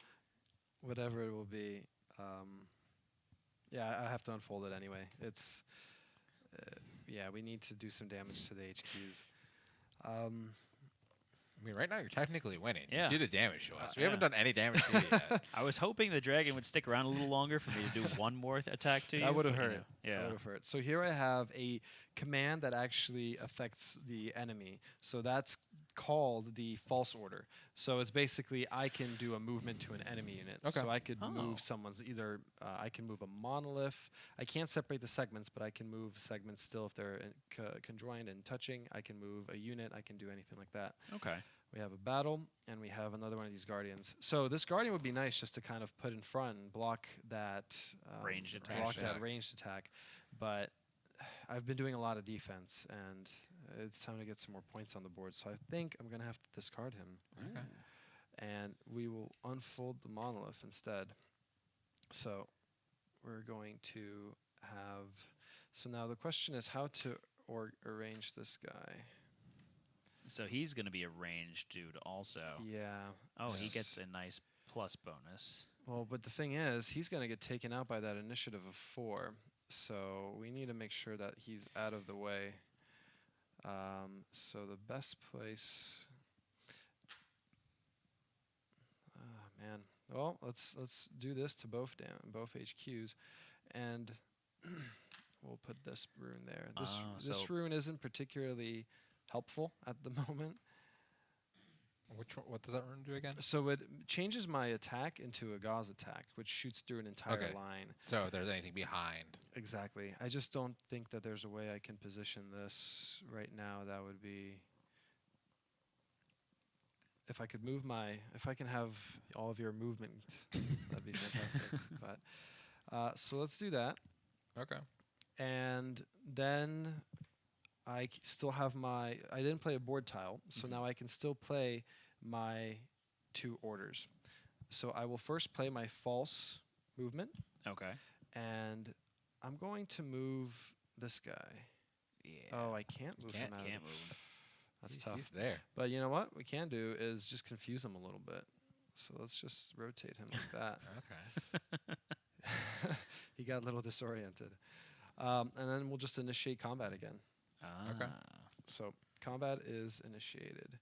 whatever it will be. Yeah, I have to unfold it anyway. It's yeah, we need to do some damage to the HQs. I mean, right now you're technically winning. Yeah. You did the damage to us. We yeah. haven't done any damage to you yet. I was hoping the dragon would stick around a little longer for me to do one more attack to you. That would have but, you hurt. know, That Yeah. would have hurt. So here I have a command that actually affects the enemy. So that's called the false order. So it's basically I can do a movement to an enemy unit. Okay. So I could Oh. move someone's either I can move a monolith. I can't separate the segments, but I can move segments still if they're conjoined and touching. I can move a unit. I can do anything like that. Okay. We have a battle, and we have another one of these guardians. So this guardian would be nice just to kind of put in front and block that Ranged attack. Block Ranged that attack. ranged attack. But I've been doing a lot of defense, and it's time to get some more points on the board. So I think I'm gonna have to discard him, Okay. and we will unfold the monolith instead. So we're going to have. So now the question is how to arrange this guy. So he's going to be a ranged dude also. Yeah. Oh, he gets a nice plus bonus. Well, but the thing is, he's going to get taken out by that initiative of 4. So we need to make sure that he's out of the way. So the best place. Oh man. Well, let's do this to both HQs, and we'll put this rune there. This rune isn't particularly helpful at the moment. What does that rune do again? So it changes my attack into a gauze attack, which shoots through an entire line. So if there's anything behind. Exactly. I just don't think that there's a way I can position this right now. That would be if I can have all of your movement, that'd be fantastic. But so let's do that. Okay. And then I still have I didn't play a board tile, so now I can still play my 2 orders. So I will first play my false movement. Okay. And I'm going to move this guy. Yeah. Oh, I can't move him out. Can't move him. That's tough. He's there. But you know what we can do is just confuse him a little bit. So let's just rotate him like that. Okay. He got a little disoriented. And then we'll just initiate combat again. Okay. So combat is initiated.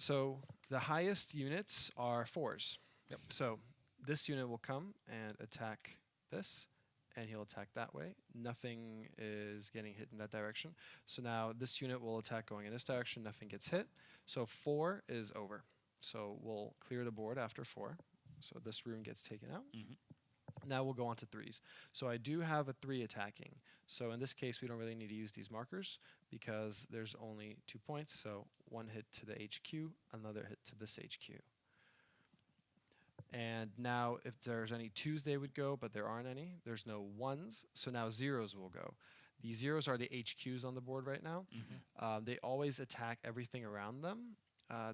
So the highest units are 4s. Yep. So this unit will come and attack this, and he'll attack that way. Nothing is getting hit in that direction. So now this unit will attack going in this direction. Nothing gets hit. So 4 is over. So we'll clear the board after 4. So this rune gets taken out. Now we'll go on to 3s. So I do have a 3 attacking. So in this case, we don't really need to use these markers because there's only 2 points. So 1 hit to the HQ, another hit to this HQ. And now if there's any 2s, they would go, but there aren't any. There's no 1s, so now 0s will go. The 0s are the HQs on the board right now. They always attack everything around them.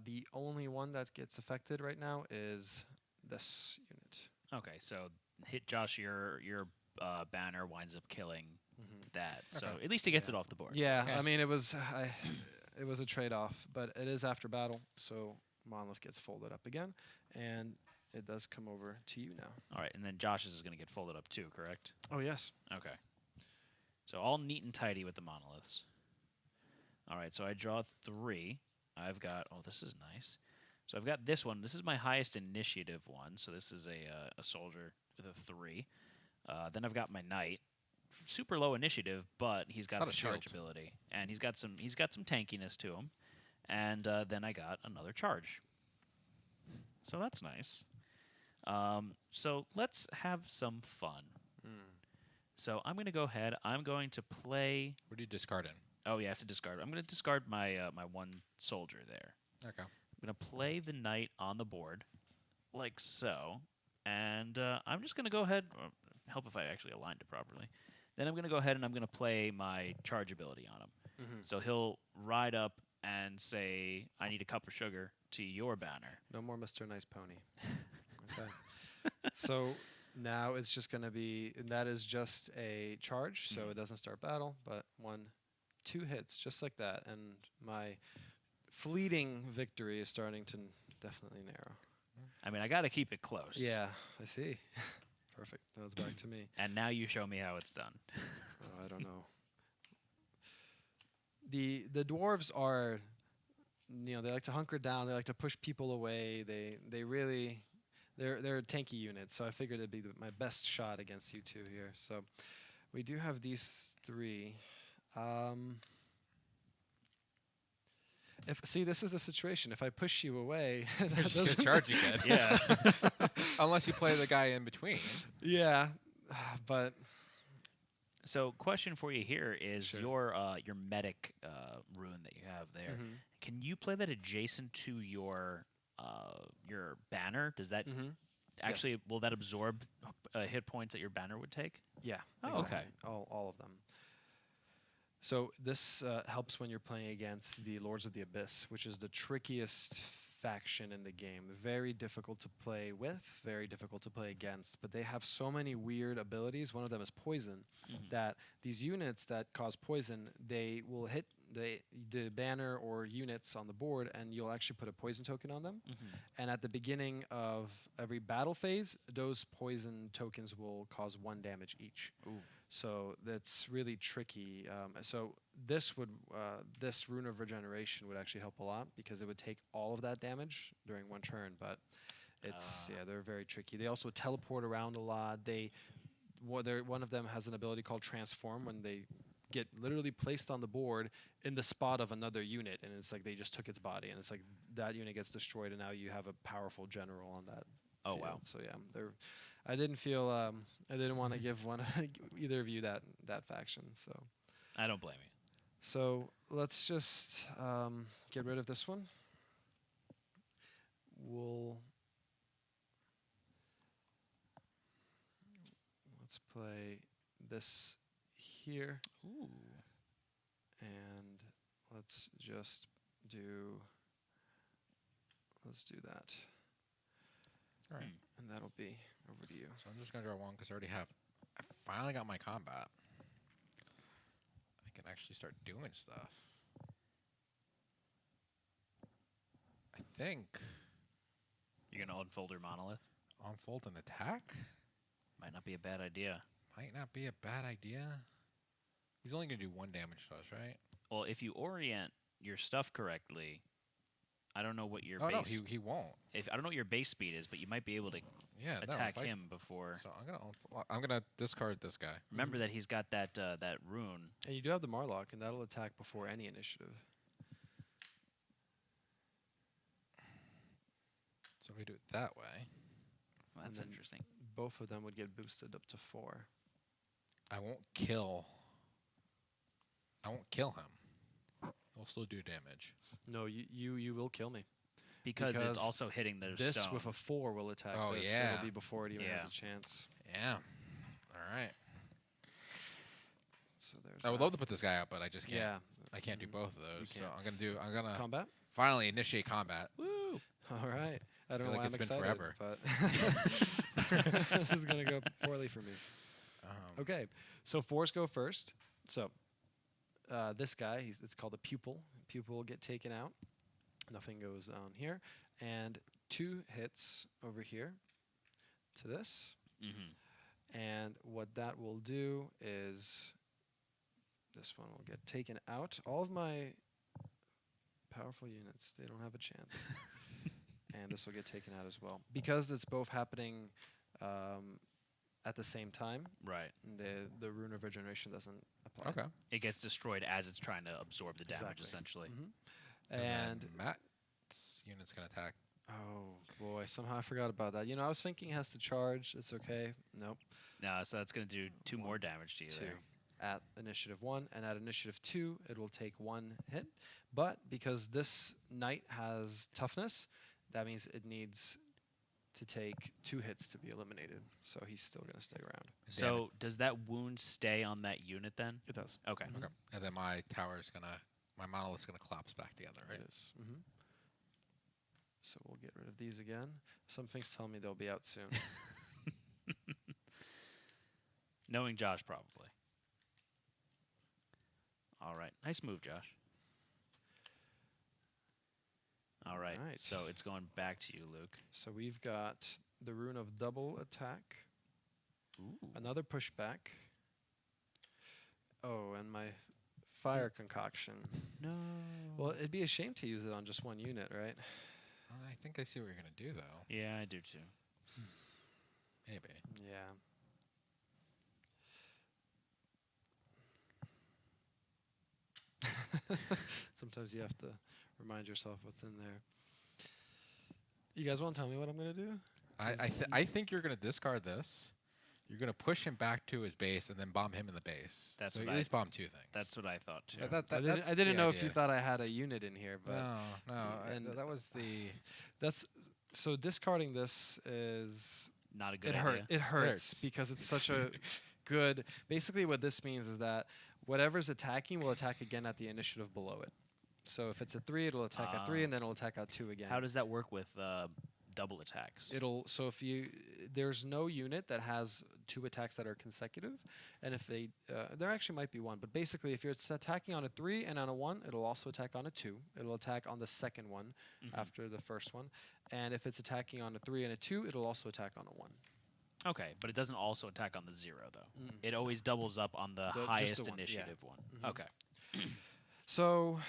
The only one that gets affected right now is this unit. Okay, so hit Josh, your banner winds up killing that. So at least he gets it off the board. Yeah, I mean it was a trade-off, but it is after battle, so Monolith gets folded up again, and it does come over to you now. All right, and then Josh's is going to get folded up too, correct? Oh yes. Okay. So all neat and tidy with the monoliths. All right, so I draw 3. I've got, oh, this is nice. So I've got this one. This is my highest initiative one. So this is a soldier with a 3. Then I've got my knight, super low initiative, but he's got Not the a shield. charge ability, and he's got some tankiness to him. And then I got another charge. So that's nice. So let's have some fun. So I'm going to go ahead. I'm going to play. What do you discard in? Oh yeah, I have to discard. I'm going to discard my my 1 soldier there. Okay. I'm going to play the knight on the board, like so, and I'm just going to go ahead. Help if I actually aligned it properly. Then I'm going to go ahead and I'm going to play my charge ability on him. So he'll ride up and say, "I need a cup of sugar" to your banner. No more Mr. Nice Pony. Okay. So now it's just going to be, and that is just a charge, so it doesn't start battle, but 1, 2 hits, just like that, and my fleeting victory is starting to definitely narrow. I mean, I got to keep it close. Yeah, I see. Perfect. Now it's back to me. And now you show me how it's done. Oh, I don't know. The dwarves are, they like to hunker down. They like to push people away. They really, they're a tanky unit. So I figured it'd be my best shot against you 2 here. So we do have these 3. This is the situation. If I push you away, that Just get doesn't charge again. Yeah. Unless you play the guy in between. Yeah, but So, question for you here is Sure. your medic rune that you have there. Can you play that adjacent to your banner? Does that actually will that absorb hit points that your banner would take? yeah. Oh, okay. All of them. So this helps when you're playing against the Lords of the Abyss, which is the trickiest faction in the game. Very difficult to play with, very difficult to play against, but they have so many weird abilities. One of them is poison, that these units that cause poison, they will hit the banner or units on the board, and you'll actually put a poison token on them. And at the beginning of every battle phase, those poison tokens will cause 1 damage each. Ooh. So that's really tricky. So this Rune of Regeneration would actually help a lot because it would take all of that damage during 1 turn. But it's they're very tricky. They also teleport around a lot. One of them has an ability called Transform when they get literally placed on the board in the spot of another unit, and it's like they just took its body, and it's like that unit gets destroyed, and now you have a powerful general on that. Oh, field. wow. So yeah, I didn't want to give either of you that faction. So I don't blame you. so let's just get rid of this one. Let's play this here. Ooh. And let's do that. All right. And that'll be over to you. So I'm just gonna draw 1 because I finally got my combat. I can actually start doing stuff. I think You're going to unfold your Monolith? unfold an attack Might not be a bad idea. might not be a bad idea. He's only gonna do 1 damage to us, right? Well, if you orient your stuff correctly, I don't know what your Oh no, base he won't. I don't know what your base speed is, but you might be able to Yeah, attack no, if I- him before. So I'm gonna discard this guy. Remember that he's got that rune. And you do have the Marlock, and that'll attack before any initiative. So if we do it that way, That's then- interesting. Both of them would get boosted up to 4. I won't kill him. He'll still do damage. No, you will kill me. Because because it's also hitting the This stone. with a 4 will attack Oh, this. yeah. It'll be before it even Yeah. has a chance. Yeah. All right. So there's I would that. love to put this guy up, but I just can't. Yeah. I can't do both of those. So can't. I'm gonna Combat? finally initiate combat. Woo! All right. I don't know feel why like I'm it's been excited, forever. but this is going to go poorly for me. Okay, so 4s go first. So this guy, it's called a pupil. Pupil will get taken out. Nothing goes on here. And 2 hits over here to this. And what that will do is this one will get taken out. All of my powerful units, they don't have a chance. And this will get taken out as well. Because it's both happening at the same time, Right. the Rune of Regeneration doesn't apply. Okay. It gets destroyed as it's trying to absorb the damage, Exactly. essentially. And then Matt's unit's gonna attack. oh boy, somehow I forgot about that. I was thinking it has to charge. It's okay. Nope. No, so that's going to do 2 more 1, damage to you 2 there. at initiative 1, and at initiative 2, it will take 1 hit. But because this knight has toughness, that means it needs to take 2 hits to be eliminated. So he's still going to stay around. So does that wound stay on that unit then? It does. Okay. Okay. And then my monolith's gonna collapse back together, right? It is. So we'll get rid of these again. Some things tell me they'll be out soon. Knowing Josh, probably. All right. Nice move, Josh. All right. Alright. So it's going back to you, Luke. So we've got the Rune of Double Attack. Ooh. Another pushback. Oh, and my Fire Concoction. No. Well, it'd be a shame to use it on just 1 unit, right? I think I see what you're gonna do though. Yeah, I do too. Maybe. Yeah. Sometimes you have to remind yourself what's in there. You guys want to tell me what I'm going to do? I think you're gonna discard this. You're gonna push him back to his base and then bomb him in the base. That's so what at least bomb 2 things. That's what I thought too. I didn't know if you thought I had a unit in here, but No, and that was the. that's so discarding this is Not a good it idea. hurts. It hurts Hurts. because it's such a good. Basically, what this means is that whatever's attacking will attack again at the initiative below it. So if it's a 3, it'll attack at 3, and then it'll attack at 2 again. How does that work with double attacks? So if there's no unit that has 2 attacks that are consecutive, and if they there actually might be one, but basically if it's attacking on a 3 and on a 1, it'll also attack on a 2. It'll attack on the second one after the first one, and if it's attacking on a 3 and a 2, it'll also attack on a 1. Okay, but it doesn't also attack on the 0 though. Mm. It always doubles up on the Just the highest one, yeah. initiative one. Mhm. Okay. So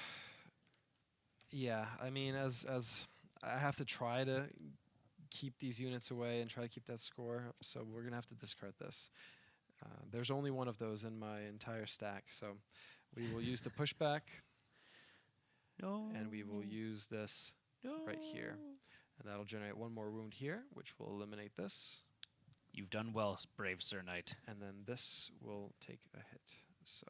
yeah, I mean, as I have to try to keep these units away and try to keep that score, so we're gonna have to discard this. There's only one of those in my entire stack, so we will use the pushback, No. and we will use this right here, and that'll generate 1 more wound here, which will eliminate this, You've done well, brave Sir Knight. and then this will take a hit. So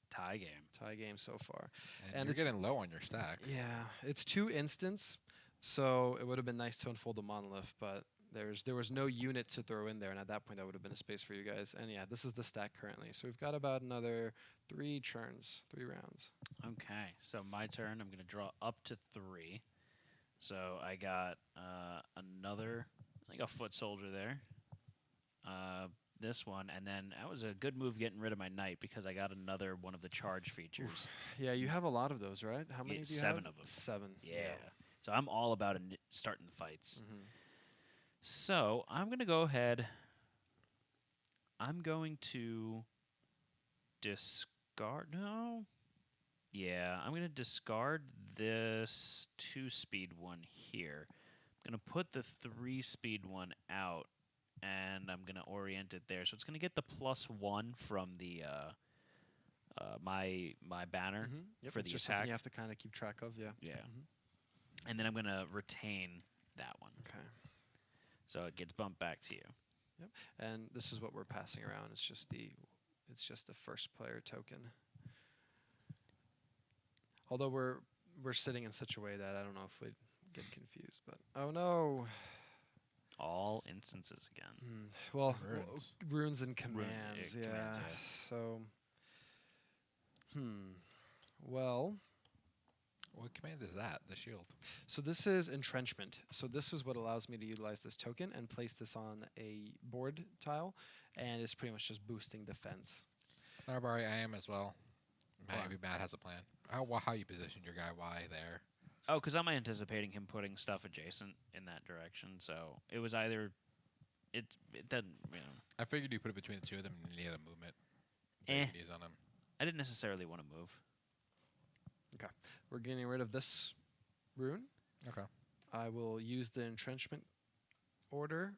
Tie game. tie game so far. And it's- you're getting low on your stack. Yeah, it's 2 instants, so it would have been nice to unfold the monolith, but there was no unit to throw in there, and at that point that would have been a space for you guys. And yeah, this is the stack currently. So we've got about another 3 turns, 3 rounds. Okay, so my turn. I'm going to draw up to 3. So I got another, I think a foot soldier there. This one, and then that was a good move getting rid of my knight because I got another one of the charge features. Yeah, you have a lot of those, right? How many Yeah, do you 7 have? of 'em. 7. Yeah. So I'm all about starting the fights. Mhm. So I'm going to go ahead. I'm going to discard. No. Yeah, I'm going to discard this 2-speed one here. I'm going to put the 3-speed one out, and I'm going to orient it there. So it's going to get the +1 from the my banner Mhm. Yep, for it's the just something attack. you have to kind of keep track of, yeah. Yeah. Mhm. And then I'm going to retain that one. Okay. So it gets bumped back to you. And this is what we're passing around. It's just the first player token. Although we're sitting in such a way that I don't know if we'd get confused, but oh no. All instances again. Well, Runes. runes and Rune- commands, yeah, yeah. commands, yeah. So well, What command is that? The shield. so this is entrenchment. So this is what allows me to utilize this token and place this on a board tile, and it's pretty much just boosting defense. Narbari, I am as well. Why? Maybe Matt has a plan. How you position your guy? Why there? Oh, because I'm anticipating him putting stuff adjacent in that direction. So it was either it doesn't, you know. I figured you put it between the two of them and you need a movement. Eh. Use on him. I didn't necessarily want to move. We're getting rid of this rune. Okay. I will use the entrenchment order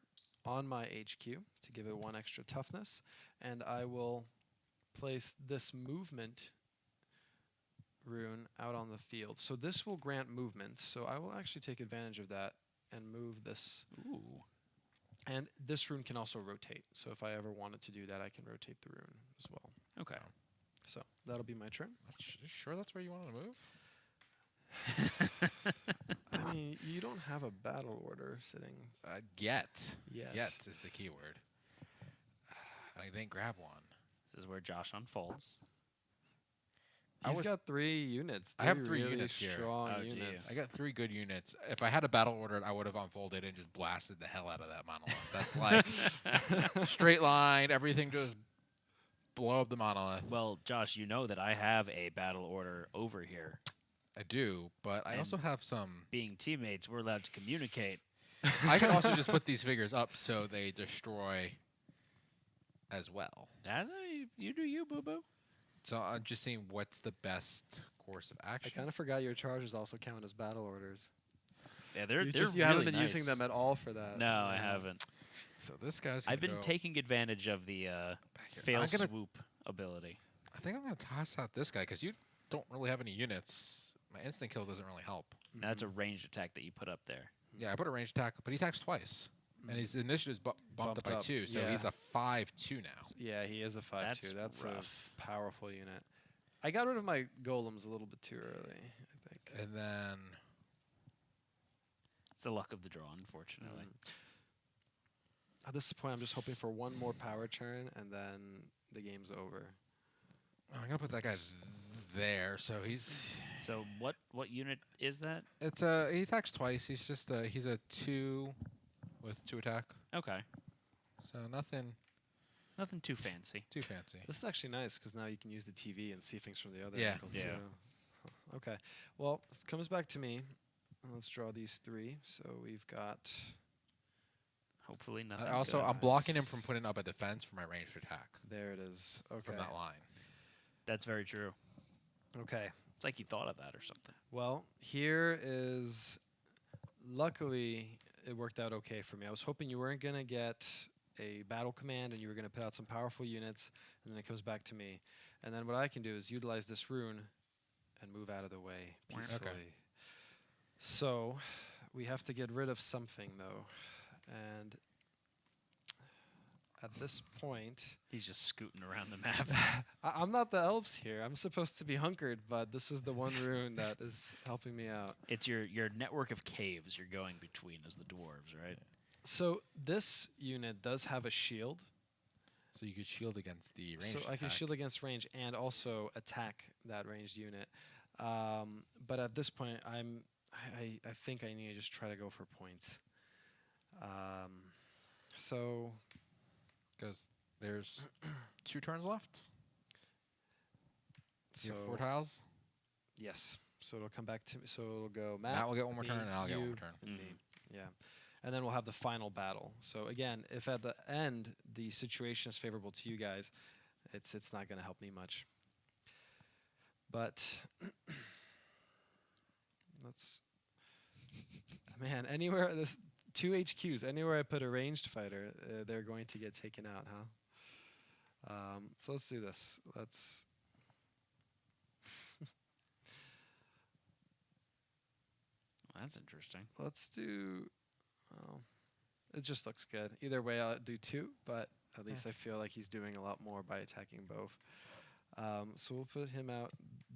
on my HQ to give it 1 extra toughness, and I will place this movement rune out on the field. So this will grant movement, so I will actually take advantage of that and move this. Ooh. And this rune can also rotate, so if I ever wanted to do that, I can rotate the rune as well. Okay. So that'll be my turn. Sure, that's where you want to move. I mean, you don't have a battle order sitting Yet. yet. Yet is the key word. I didn't grab one. This is where Josh unfolds. I He's was- got 3 units. I have 3 really units here. strong Oh, units. geez. I got 3 good units. If I had a battle ordered, I would have unfolded and just blasted the hell out of that monolith. That's like straight line, everything just blow up the monolith. Well, Josh, you know that I have a battle order over here. I do, but I also And- have some. Being teammates, we're allowed to communicate. I can also just put these figures up so they destroy as well. You do you, boo boo. So I'm just seeing what's the best course of I action. kind of forgot your charges also count as battle orders. Yeah, they're you they're you haven't really been using nice. them at all for that. No, I haven't. So this guy's. I've gonna been go taking advantage of the back here. fail I'm gonna- swoop ability. I think I'm gonna toss out this guy because you don't really have any units. My instant kill doesn't really help. Now that's a ranged attack that you put up there. Yeah, I put a ranged attack, but he attacks twice, and his initiative's bumped Bumped up by up, 2, so yeah. he's a 5/2 now. Yeah, he is a 5/2. That's That's rough. a powerful unit. I got rid of my golems a little bit too early, I think. And then It's the luck of the draw, unfortunately. At this point, I'm just hoping for 1 more power turn, and then the game's over. I'm gonna put that guy there. So So what unit is that? he attacks twice. He's a 2 with 2 attack. Okay, So nothing nothing too fancy. too fancy. This is actually nice because now you can use the TV and see things from the other Yeah. angle. Yeah. too. Huh. Okay. Well, it comes back to me. Let's draw these 3. So we've got. Hopefully nothing. Also, I'm blocking him from putting up a defense for my ranged attack There it is. Okay. from that line. That's very true. Okay. It's like you thought of that or something. Well, here is. Luckily, it worked out okay for me. I was hoping you weren't going to get a battle command and you were going to put out some powerful units, and then it comes back to me. And then what I can do is utilize this rune and move out of the way Okay. peacefully. So, we have to get rid of something, though. And at this point, He's just scooting around the map. I'm not the elves here. I'm supposed to be hunkered, but this is the one rune that is helping me out. It's your network of caves you're going between as the dwarves, right? So this unit does have a shield, So you could shield against the ranged so I can attack. shield against range and also attack that ranged unit. But at this point, I think I need to just try to go for points. So Because there's 2 turns left. You have 4 so tiles. yes, so it'll come back to me. So it'll go Matt. Matt will get one more me, turn, and I'll get one you, more turn. and me. Yeah. And then we'll have the final battle. So again, if at the end the situation is favorable to you guys, it's not going to help me much. But let's man, anywhere this 2 HQs, anywhere I put a ranged fighter, they're going to get taken out, huh? So let's do this. That's interesting. Let's do. Well, it just looks good. Either way, I'll do 2, but at least I feel like he's doing a lot more by attacking both. So we'll put him out.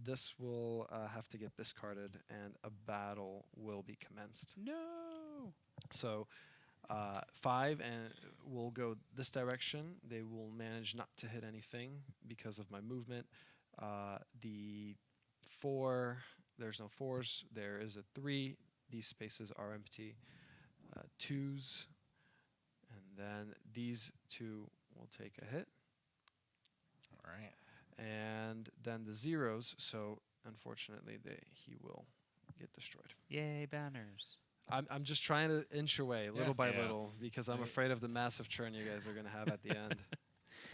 This will have to get discarded, and a battle will be commenced. No. So 5 and will go this direction. They will manage not to hit anything because of my movement. The 4, there's no 4s. There is a 3. These spaces are empty. 2s, and then these 2 will take a hit. All right. And then the 0s, so unfortunately he will get destroyed. Yay, banners. I'm just trying to inch away little by Yeah. little because I'm Right. afraid of the massive churn you guys are going to have at the end.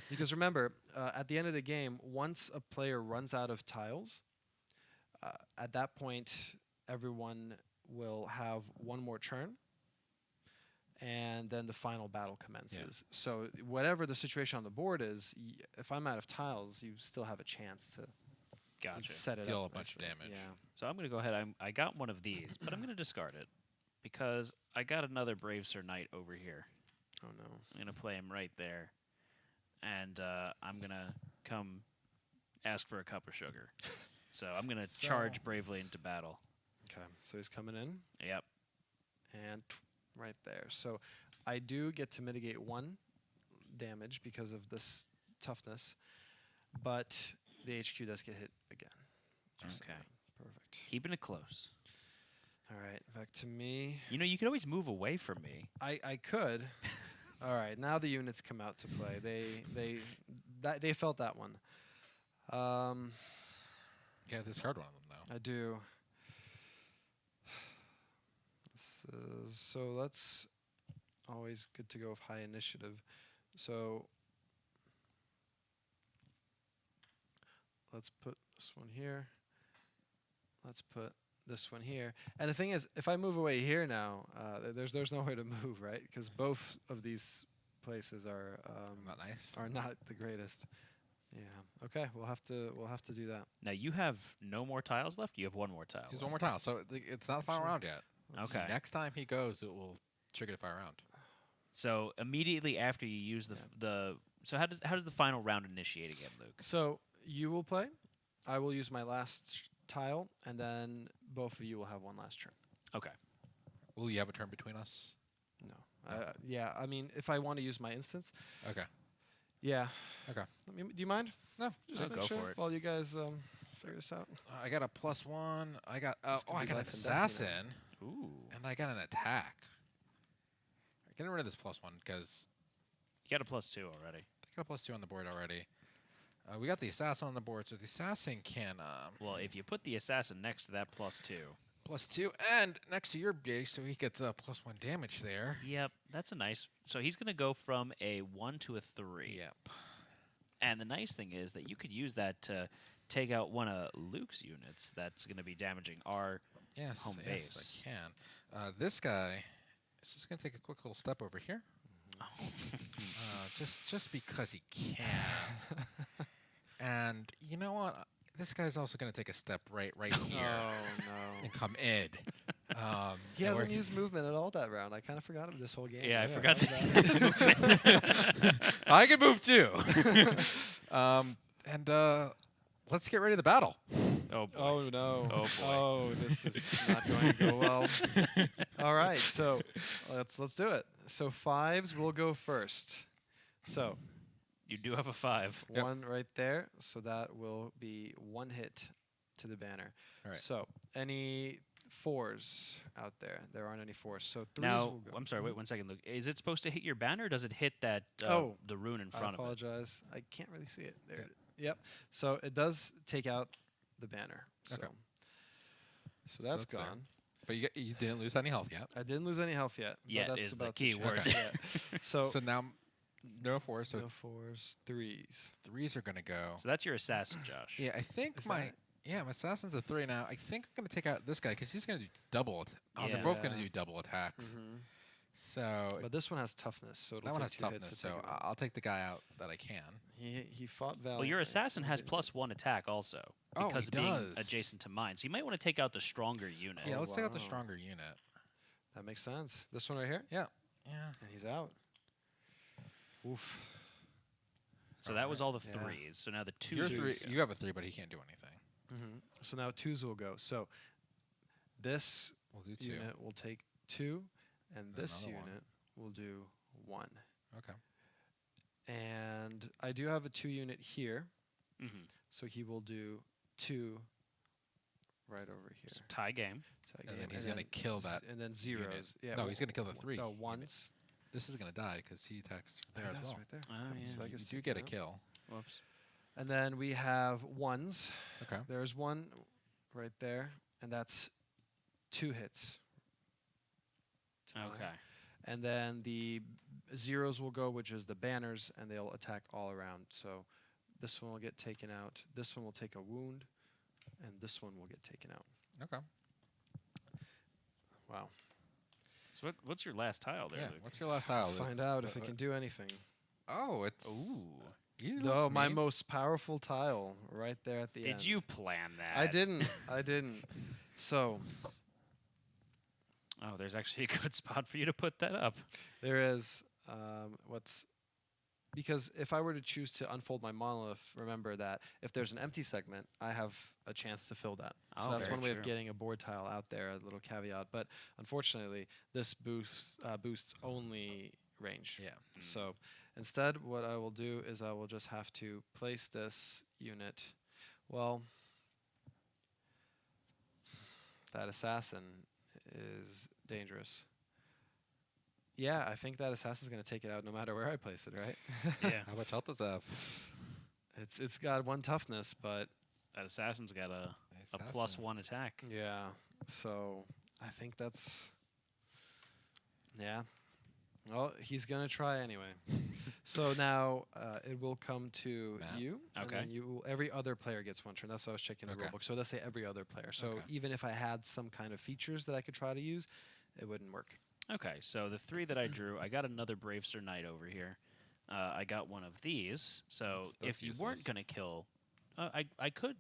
Because remember, at the end of the game, once a player runs out of tiles, at that point, everyone will have one more turn, and then the final battle commences. So whatever the situation on the board is, if I'm out of tiles, you still have a chance to Gotcha. set it Deal up a bunch of nicely. damage. Yeah. So I'm gonna go ahead. I got one of these, but I'm gonna discard it because I got another Brave Sir Knight over here. Oh no. I'm gonna play him right there, and I'm gonna come ask for a cup of sugar. So I'm gonna charge bravely into battle. Okay. So he's coming in. Yep. And right there. So I do get to mitigate 1 damage because of this toughness, but the HQ does get hit again. Just Okay. Perfect. Keeping it close. All right, back to me. You know, you could always move away from me. I could. All right, now the units come out to play. They felt that one. You can't discard one of them though. I do. So let's always good to go with high initiative. So let's put this one here. Let's put this one here. And the thing is, if I move away here now, there's nowhere to move, right? Because both of these places are Not nice. are not the greatest. Yeah. Okay. We'll have to do that. Now you have no more tiles left. You have one more tile. He's left. one more tile, so it's not the final Sure. round yet. Okay. Next time he goes, it will trigger the final round. So immediately after you use so how does the final round initiate again, Luke? So you will play. I will use my last tile, and then both of you will have one last turn. Okay. Will you have a turn between us? No. Yeah. I mean, if I want to use my instance, Okay. Yeah. Okay. Do you mind? No, Just No, make go sure for it. while you guys figure this out. I got a +1. I got This oh, could I be got an life and death, you know. assassin, Ooh. and I got an attack. Getting rid of this +1 because You got a +2 already. I got a +2 on the board already. We got the assassin on the board, so the assassin can Well, if you put the assassin next to that +2. +2 and next to your base, so he gets a +1 damage there. Yep, that's a nice. So he's going to go from a 1 to a 3. Yep. And the nice thing is that you could use that to take out one of Luke's units that's going to be damaging our Yes, home yes, base. I can. This guy is just gonna take a quick little step over here, just because he can. And you know what? This guy's also gonna take a step right here Oh no. and come in. He and we're- hasn't used movement at all that round. I kind of forgot him this whole game. Yeah, I Yeah, forgot my that. I can move too. Let's get ready to battle. Oh, boy. Oh no. Oh, boy. Oh, this is not going to go well. All right, so let's do it. So 5s will go first. So You do have a 5. Yep. 1 right there. So that will be 1 hit to the banner. All right. So any 4s out there? There aren't any 4s. So 3s Now, will go. I'm sorry, wait 1 second, Luke. Is it supposed to hit your banner, or does it hit that the rune in I front of it? apologize. I can't really see it. There. Yeah. Yep. So it does take out the banner. Okay. So that's that's there. gone. But you didn't lose any health yet. I didn't lose any health yet. but Yet that's is the about to key change. word. Okay. Yeah. So, So now, no 4s. So no 4s, 3s. 3s are gonna go. So that's your assassin, Josh. Yeah, I think Is my assassin's a 3 now. I think I'm gonna take out this guy because he's gonna do double. Oh, they're both gonna Yeah. do double attacks. So But this one has toughness, so it'll that one has take 2 hits toughness. to take So him out. I'll take the guy out that I can. He fought valiantly. Well, your assassin has Didn't- +1 attack also Oh, because he of being does. adjacent to mine. So you might want to take out the stronger unit. Yeah, Oh, let's take out the wow. stronger unit. That makes sense. This one right here? Yeah. And he's out. Oof. So that was all the Yeah. 3s. So now the 2s. You're twos. 3. You have a 3, but he can't do anything. So now 2s will go. So this We'll do 2. unit will take 2, and this Another one. unit will do 1. Okay. And I do have a 2 unit here, Mm-hmm. so he will do 2 right over here. So tie game. Tag And then game, he's gonna kill that and then zeros. Yeah. No, he's gonna kill the 3 No, unit. 1s. This is gonna die because he attacks there Oh, as that's well. right there. Oh, Yep, yeah. so I You guess do take get a that out. kill. Whoops. And then we have 1s. Okay. There's 1 right there, and that's 2 hits. Okay. And then the zeros will go, which is the banners, and they'll attack all around. So this one will get taken out. This one will take a wound, and this one will get taken out. Okay. Wow. So what's your last tile there, Yeah. Luke? What's your last tile? Luke? Find out if it can do anything. Oh, it's. Ooh. You No, looks my mean. most powerful tile right there at the end. Did you plan that? I didn't. I didn't. So Oh, there's actually a good spot for you to put that up. there is because if I were to choose to unfold my monolith, remember that if there's an empty segment, I have a chance to fill that. Oh, So that's very one way true. of getting a board tile out there, a little caveat. But unfortunately, this boosts only range. Yeah. So instead, what I will do is I will just have to place this unit. Well, that assassin is dangerous. Yeah, I think that assassin's going to take it out no matter where I place it, right? Yeah. How much health does that have? It's got 1 toughness, but That assassin's got a Assassin. +1 attack. yeah. So I think that's yeah. Well, he's gonna try anyway. So now it will come to Matt? you. And Okay. then every other player gets 1 turn. That's what I was checking the Okay. rulebook. So let's say every other player. So Okay. even if I had some kind of features that I could try to use, it wouldn't work. Okay, so the 3 that I drew, I got another Brave Sir Knight over here. I got one of these. So That's if you weren't useless. going to kill, I could.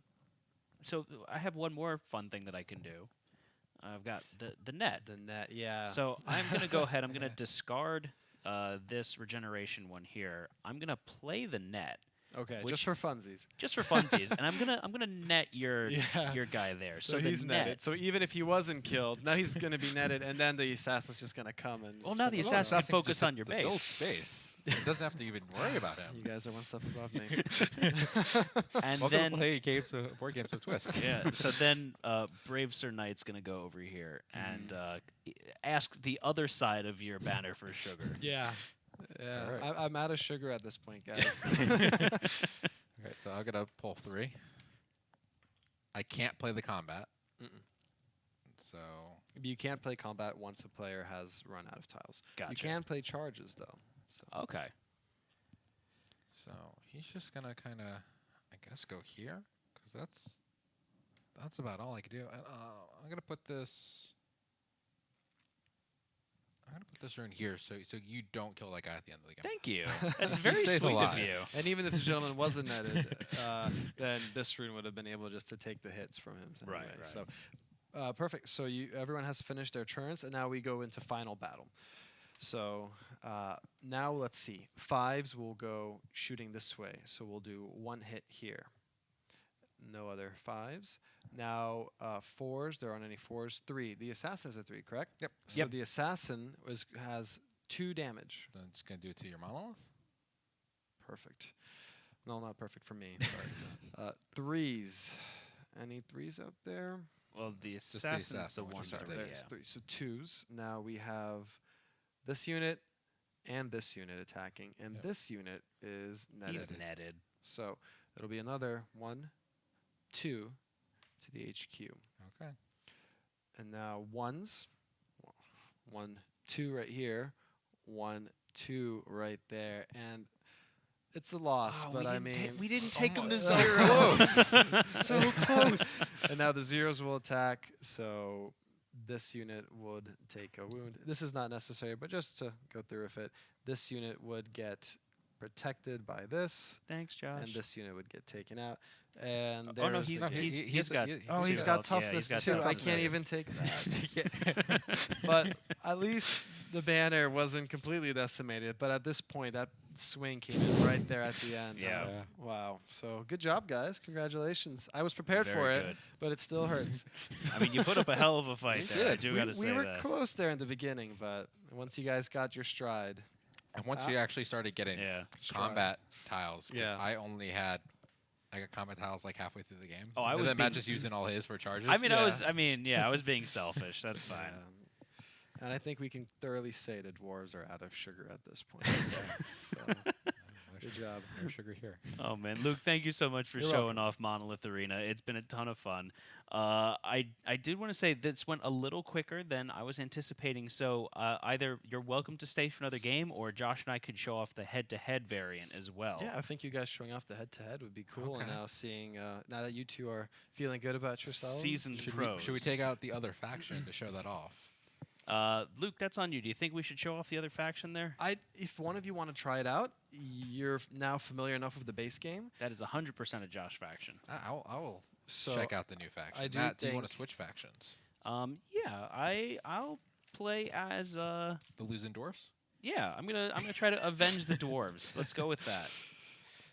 So I have one more fun thing that I can do. I've got the net. The net, yeah. So I'm going to go ahead. I'm going to discard this regeneration one here. I'm going to play the net okay, which- just for funsies. just for funsies, and I'm gonna net your Yeah. your guy there. So, the he's net. netted. So even if he wasn't killed, now he's going to be netted, and then the assassin's just going to come and. Well, just now flip the him assassin over. can focus on your the kill base. space. It doesn't have to even worry about him. You guys are one step above me. And Welcome then to play board games with Twist. yeah. So then Brave Sir Knight's gonna go over here and ask the other side of your banner for sugar. Yeah. Yeah. Alright. I'm out of sugar at this point, guys. Okay, so I'm gonna pull 3. I can't play the combat. Mm-mm. So You can't play combat once a player has run out of tiles. Gotcha. You can play charges, though. So. Okay. So he's just gonna kind of, I guess, go here because that's about all I can do. And, I'm gonna put this. I'm gonna put this rune here so you don't kill that guy at the end of the game. Thank you. That's very stays sweet alive. of you. And even if the gentleman wasn't netted, then this rune would have been able just to take the hits from him. Right, anyway. right. So, perfect. So everyone has finished their turns, and now we go into final battle. So now let's see. 5s will go shooting this way. So we'll do 1 hit here. No other 5s. Now 4s. There aren't any 4s. 3. The assassin is a 3, correct? Yep. So the assassin has 2 damage. Then it's gonna do it to your monolith. Perfect. No, not perfect for me. Sorry. 3s. Any 3s out there? Well, the Just the assassin's the assassin, which one is there. right there. There's 3. So 2s. Now we have this unit and this unit attacking, and Yep. this unit is netted. He's netted. So it'll be another 1, 2 to the HQ. Okay. And now 1s. 1, 2 right here. 1, 2 right there. And it's a loss, but I mean, we didn't take him to almost. zero. so close. And now the zeros will attack, so this unit would take a wound. This is not necessary, but just to go through with it, this unit would get protected by this, Thanks, Josh. and this unit would get taken out. And Oh no, there's he's the- he's got. oh, he's two got health. Yeah, toughness he's got too. I toughness. can't even take that. But at least the banner wasn't completely decimated. But at this point, that swing came in right there at the end. Yeah. Wow. So good job, guys. Congratulations. I was prepared for Very it, good. but it still hurts. I mean, you put up a hell of a fight We there. I did. do We- gotta say we were that. close there in the beginning, but once you guys got your stride, And once we actually started getting Yeah. combat tiles, 'cause Yeah. I only had. I got combat tiles like halfway through the game. Oh, I and was then Matt being- just using all his for charges. I mean, Yeah. I was being selfish. That's fine. And I think we can thoroughly say the dwarves are out of sugar at this point. So, good job. No sugar here. Oh man, Luke, thank you so much for You're showing welcome. off Monolith Arena. It's been a ton of fun. I did want to say this went a little quicker than I was anticipating. So either you're welcome to stay for another game, or Josh and I could show off the head-to-head variant as well. Yeah, I think you guys showing off the head-to-head would be cool. And Okay. now seeing, now that you two are feeling good about yourselves, Seasoned Should pros. we take out the other faction to show that off? Luke, that's on you. Do you think we should show off the other faction there? if one of you want to try it out, you're now familiar enough with the base game. That is 100% a Josh faction. I will So check out the new faction. I do Matt, do you want to think- switch factions? Yeah, I'll play as The losing dwarfs? yeah. I'm gonna try to avenge the dwarves. Let's go with that.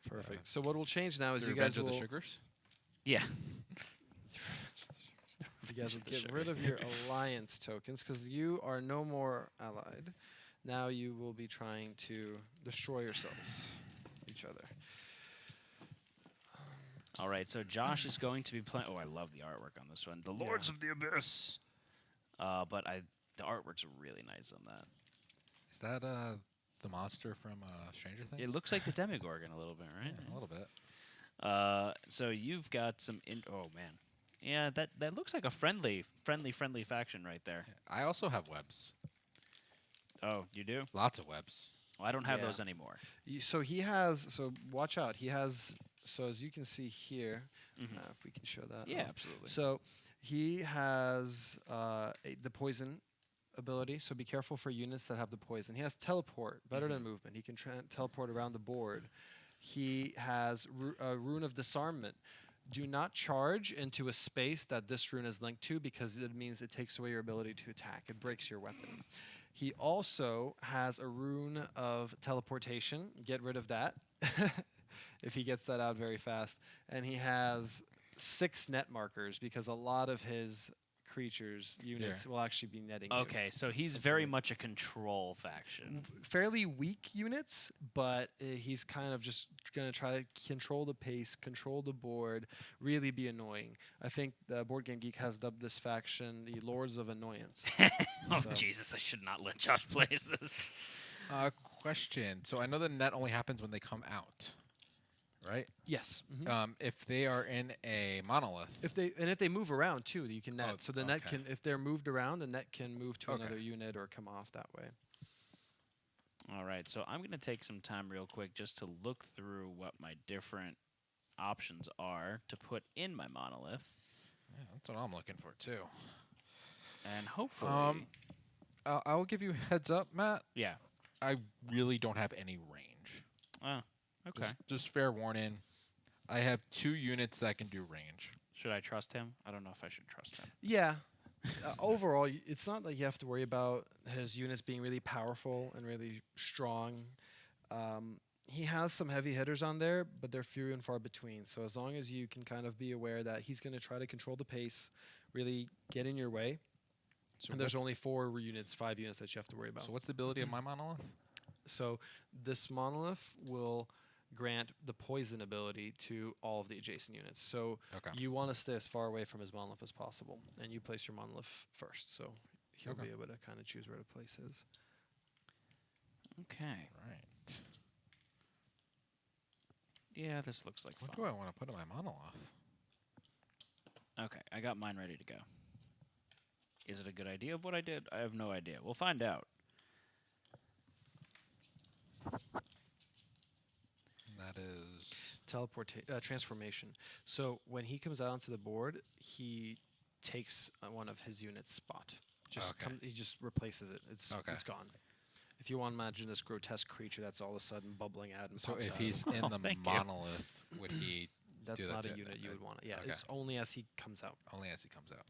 Perfect. So what will change now is The you guys Revenge of will the Sugars? Yeah. you guys will get rid of your alliance tokens because you are no more allied. Now you will be trying to destroy yourselves, each other. All right, so Josh is going to be playing. Oh, I love the artwork on this one. The Lords of the Abyss. But the artwork's really nice on that. Is that the monster from Stranger Things? It looks like the Demigorgon a little bit, right? Yeah, a little bit. So you've got some. Oh man, yeah. That looks like a friendly faction right there. I also have webs. Oh, you do? Lots of webs. Well, I don't have Yeah. those anymore. So he has. So watch out. He has. So as you can see here, Mhm. if we can show that. Yeah, off. absolutely. So he has the poison ability. So be careful for units that have the poison. He has teleport, better than movement. He can teleport around the board. He has a rune of disarmament. Do not charge into a space that this rune is linked to because it means it takes away your ability to attack. It breaks your weapon. He also has a rune of teleportation. Get rid of that if he gets that out very fast. And he has 6 net markers because a lot of his creatures units will actually be netting you. Okay, so he's Something very like- much a control faction. Fairly weak units, but he's kind of just going to try to control the pace, control the board, really be annoying. I think the Board Game Geek has dubbed this faction the Lords of Annoyance. Oh, So- Jesus, I should not let Josh play as this. Question. So I know the net only happens when they come out, right? Yes. Mhm. If they are in a monolith, If they move around too, you can net. Oh, So the net okay. can, if they're moved around, the net can move to Okay. another unit or come off that way. All right, so I'm going to take some time real quick just to look through what my different options are to put in my monolith. yeah, that's what I'm looking for too. And hopefully... I'll give you a heads up, Matt. yeah. I really don't have any range. Oh, okay. Just fair warning. I have 2 units that can do range. Should I trust him? I don't know if I should trust him. Yeah. Overall, it's not like you have to worry about his units being really powerful and really strong. He has some heavy hitters on there, but they're few and far between. So as long as you can kind of be aware that he's going to try to control the pace, really get in your way, So and there's what's- only 5 units that you have to worry about. So what's the ability of my monolith? So this monolith will grant the poison ability to all of the adjacent units. So Okay. you want to stay as far away from his monolith as possible, and you place your monolith first. So he'll Okay. be able to kind of choose where to place his. Okay. Right. Yeah, this looks like What fun. do I want to put in my monolith? Okay, I got mine ready to go. Is it a good idea of what I did? I have no idea. We'll find out. That is Transformation. So when he comes out onto the board, he takes one of his units' spot. Okay. He just replaces it. It's gone. If you want to imagine this grotesque creature that's all of a sudden bubbling out and so. pops If out. he's in the Thank you. monolith, would he That's do that not a to- unit you would want. Yeah, okay. it's only as he comes out. only as he comes out?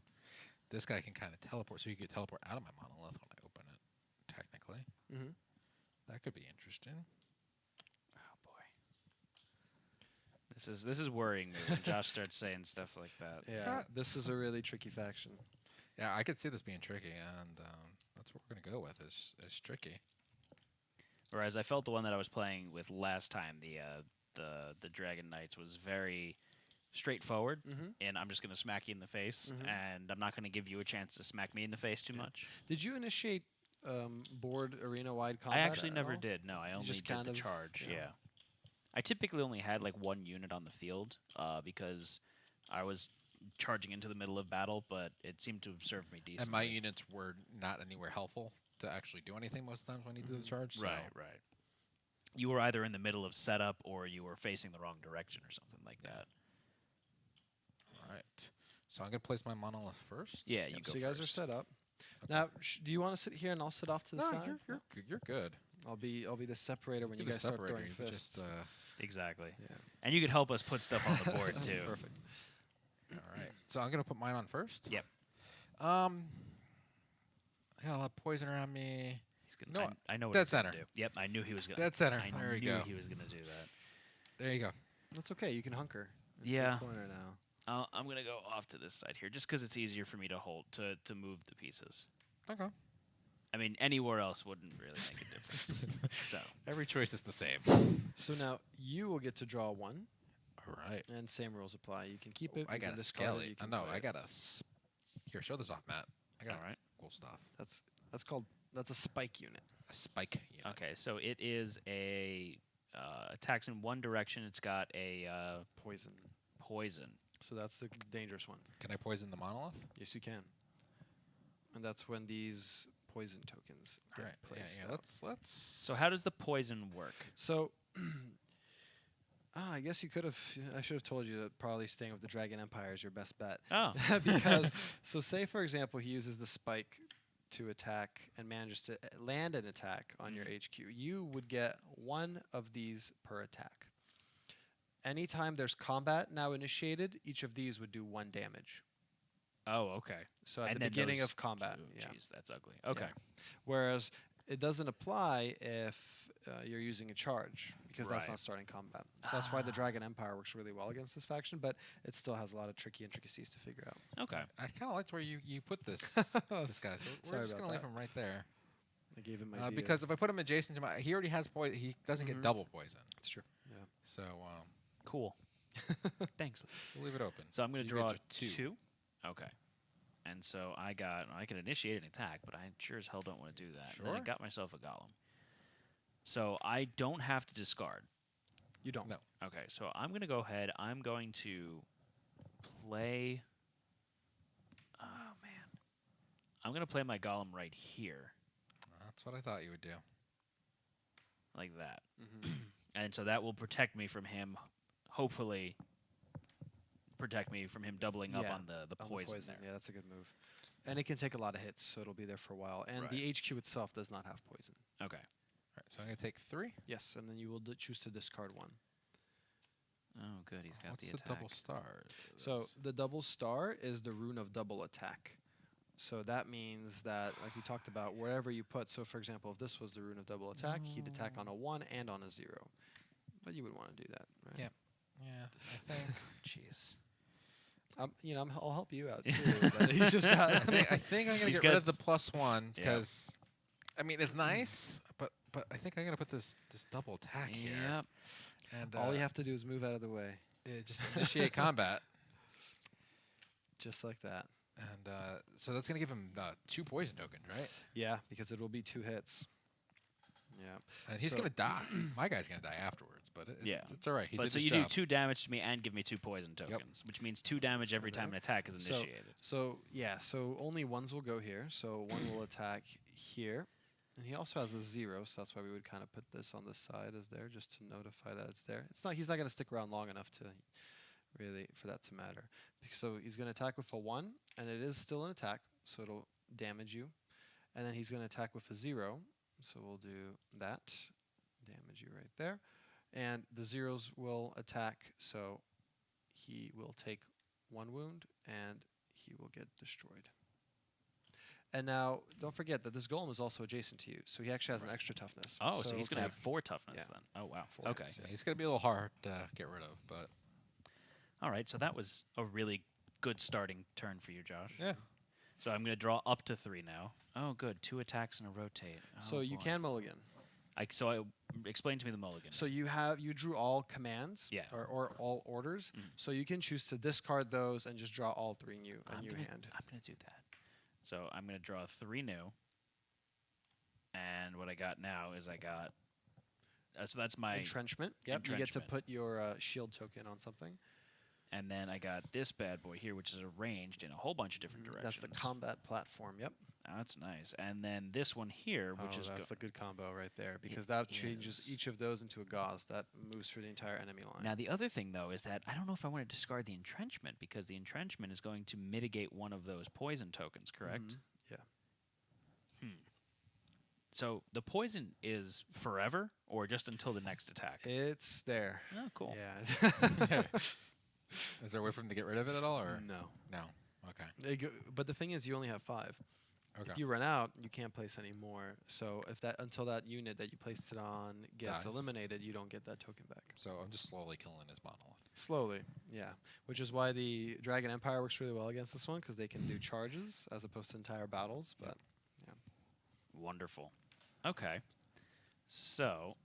This guy can kind of teleport, so he could teleport out of my monolith when I open it. Technically, Mm-hmm. that could be interesting. Oh boy. This is worrying me when Josh starts saying stuff like that. Yeah, this is a really tricky faction. Yeah, I could see this being tricky, and that's what we're gonna go with. Is tricky. Whereas I felt the one that I was playing with last time, the Dragon Knights, was very straightforward, Mm-hmm. and I'm just going to smack you in the face, Mhm. and I'm not going to give you a chance to smack me in the face too Yeah. much. Did you initiate board arena-wide combat? I actually at never all? did. No, I only just did kind the of- charge. yeah. Yeah. I typically only had like 1 unit on the field because I was charging into the middle of battle, but it seemed to have served me decently. And my units were not anywhere helpful to actually do anything most times when he did the charge. So Right, right. You were either in the middle of setup or you were facing the wrong direction or something like that. All right. So I'm gonna place my monolith first. Yeah, you Yep, go so you guys are first. set up. Okay. Now, do you want to sit here and I'll sit off to the No, side? you're good. I'll be the separator when you You're the guys start separator, throwing you could fists. just, Exactly. Yeah. And you could help us put stuff on the board too. Perfect. all right. So I'm gonna put mine on first. Yep. I got a lot of poison around me. He's gonna, No, I know what dead he's gonna center. do. Yep, I knew he was gonna. Dead center. I There we knew go. he was gonna do that. There you go. That's okay. You can hunker. into the Yeah. corner now. I'm gonna go off to this side here, just because it's easier for me to hold to move the pieces. Okay. I mean, anywhere else wouldn't really make a difference. So Every choice is the same. So now you will get to draw 1, All right. and same rules apply. You can keep it. I you can got a discard it, skelly. you can No, play I it. got a. Here, show this off, Matt. I got all right. cool stuff. That's a spike unit. A spike. Unit. Okay, so it is a attacks in one direction. It's got a Poison. poison. So that's the dangerous one. Can I poison the monolith? Yes, you can. And that's when these poison tokens All get right. placed. Yeah. out. Let's. So how does the poison work? So, I guess you could have. I should have told you that probably staying with the Dragon Empire is your best bet. Oh, Because, so say for example, he uses the spike to attack and manages to land an attack on your HQ. You would get 1 of these per attack. Anytime there's combat now initiated, each of these would do 1 damage. oh, okay. So at And the then beginning those- of combat, Oh, yeah. jeez, that's ugly. Okay. Whereas It doesn't apply if you're using a charge, because that's Right. not starting combat. So that's why the Dragon Empire works really well against this faction, but it still has a lot of tricky intricacies to figure out. Okay. I kind of liked where you put this this guy. So we're Sorry just about gonna leave that. him right there. I gave him ideas. Because if I put him adjacent to my, he already has poison. He doesn't get double poison. It's true. Yeah. So Cool. Thanks. we'll leave it open. So I'm going to you get draw just two. Okay. And so I can initiate an attack, but I sure as hell don't want to do that. And then I Sure. got myself a golem. So I don't have to discard. You don't. No. Okay, so I'm going to go ahead. I'm going to play... Oh, man. I'm going to play my golem right here, That's what I thought you would do. like that. Mm-hmm. And so that will protect me from him, hopefully protect me from him doubling up Yeah, on the poison there. Yeah, that's a good move. And it can take a lot of hits, so it'll be there for a while. And the HQ itself does not have poison. Okay. All right, so I'm gonna take 3. Yes, and then you will choose to discard one. Oh, good. He's got What's the the attack. double star? So the double star is the rune of double attack. So that means that, like we talked about, wherever you put, so for example, if this was the rune of double attack, he'd attack on a 1 and on a 0. But you would want to do that, right? Yeah. Yeah, I think. Jeez. I'll help you out too. But he's just got. I think I'm gonna He's get got rid of the +1 Yeah. because, I mean, it's nice, but I think I'm gonna put this double attack here. Yep. And All you have to do is move out of the way, just initiate combat, just like that. and so that's gonna give him 2 poison tokens, right? Yeah, because it will be 2 hits. Yeah. And he's So- gonna die. My guy's gonna die afterwards, but Yeah. it's all right. He But did so his you job. do 2 damage to me and give me 2 poison tokens, which means 2 damage every time an attack is So- initiated. So yeah, so only ones will go here. So one will attack here, and he also has a 0. So that's why we would kind of put this on the side as there, just to notify that it's there. It's not. He's not going to stick around long enough to really for that to matter. So he's going to attack with a 1, and it is still an attack, so it'll damage you. And then he's going to attack with a 0, so we'll do that, damage you right there. And the 0s will attack, so he will take 1 wound, and he will get destroyed. And now, don't forget that this golem is also adjacent to you, so he actually has an extra toughness. Oh, so he's it'll going to have take- 4 toughness yeah. then. Oh, wow. 4 Okay. hits, Yeah, he's gonna be a little hard to get rid of, but All right, so that was a really good starting turn for you, Josh. yeah. So I'm going to draw up to 3 now. Oh, good. 2 attacks and a rotate. So Oh, you boy. can mulligan. Explain to me the mulligan. So you drew all commands, Yeah. or all orders. Mhm. So you can choose to discard those and just draw all 3 new I'm new gonna, hand. I'm going to do that. So I'm going to draw 3 new. And what I got now is I got... so that's my... Entrenchment. Yep. You get to entrenchment. put your shield token on something. And then I got this bad boy here, which is arranged in a whole bunch of different directions. That's the combat platform. Yep. That's nice. And then this one here, which is... that's a good combo right there, because that changes is. each of those into a gauze that moves through the entire enemy line. Now, the other thing, though, is that I don't know if I want to discard the entrenchment, because the entrenchment is going to mitigate one of those poison tokens, correct? Mhm. Yeah. So the poison is forever, or just until the next attack? It's there. Oh, cool. Yeah. Is there a way for him to get rid of it at all, or No. no? Okay. But the thing is, you only have 5. Okay. If you run out, you can't place any more. So until that unit that you placed it on gets Dies. eliminated, you don't get that token back. So I'm just slowly killing his monolith. Slowly, yeah. Which is why the Dragon Empire works really well against this one, because they can do charges as opposed to entire battles. But Wonderful. Okay. So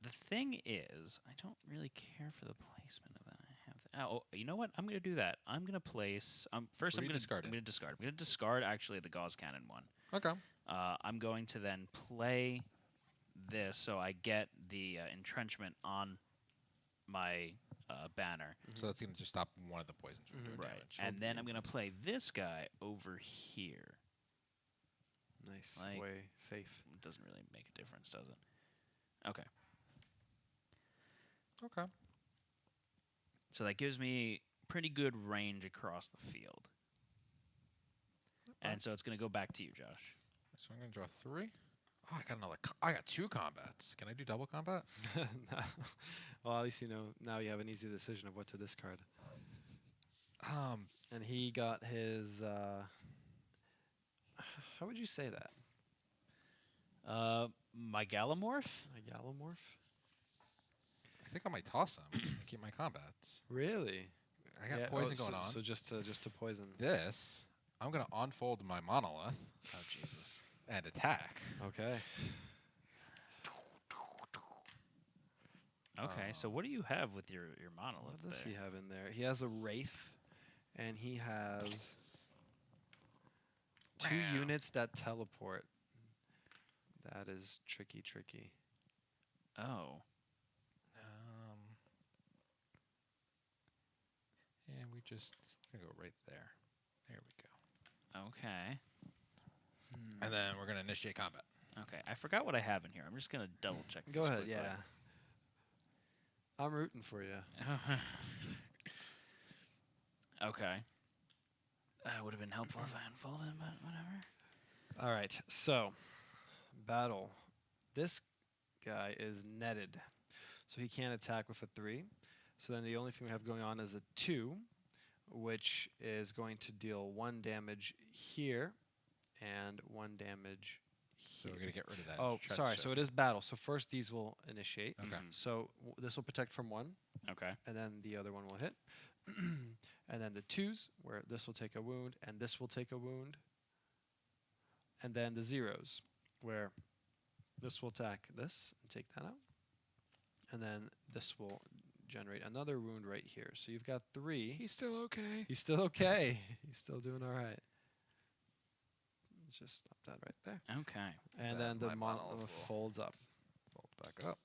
the thing is, I don't really care for the placement of that. Oh, you know what? I'm going to do that. I'm going to place... first, What I'm are you going to discarding? discard. I'm going to discard, actually, the gauze cannon one. Okay. I'm going to then play this so I get the entrenchment on my banner. So that's gonna just stop one of the poisons from doing Right. damage. And then I'm going to play this guy over here. nice, Like- way safe. It doesn't really make a difference, does it? Okay. Okay. So that gives me pretty good range across the field. And so it's going to go back to you, Josh. So I'm gonna draw 3. Oh, I got another. I got 2 combats. Can I do double combat? No. Well, at least you know now you have an easy decision of what to discard. And he got his. How would you say that? My Gallimorph? A Gallimorph? I think I might toss him to keep my combats. Really? I got Yeah, poison so, going on. So just to poison. This, I'm going to unfold my Monolith. Oh, Jesus. And attack. Okay. Okay, so what do you have with your Monolith What does there? he have in there? He has a Wraith, and he has 2 Wow. units that teleport. That is tricky. Oh. And we just going to go right there. There we go. Okay. And then we're going to initiate combat. Okay, I forgot what I have in here. I'm just going to double check Go this ahead, quickly. yeah. I'm rooting for you. Okay. Would have been helpful if I unfolded, but whatever. All right, so battle. This guy is netted, so he can't attack with a 3. So then the only thing we have going on is a 2, which is going to deal 1 damage here and 1 damage So here. we're going to get rid of that. Oh, trench sorry. set. So it is battle. So first these will initiate. Okay. Mhm. So this will protect from 1, Okay. and then the other one will hit. And then the 2s, where this will take a wound, and this will take a wound. And then the 0s, where this will attack this and take that out. And then this will generate another wound right here. So you've got 3. He's still okay. He's still okay. He's still doing all right. Let's just stop that right there. Okay. And Then then the my Monolith Monolith will folds up. Fold back up.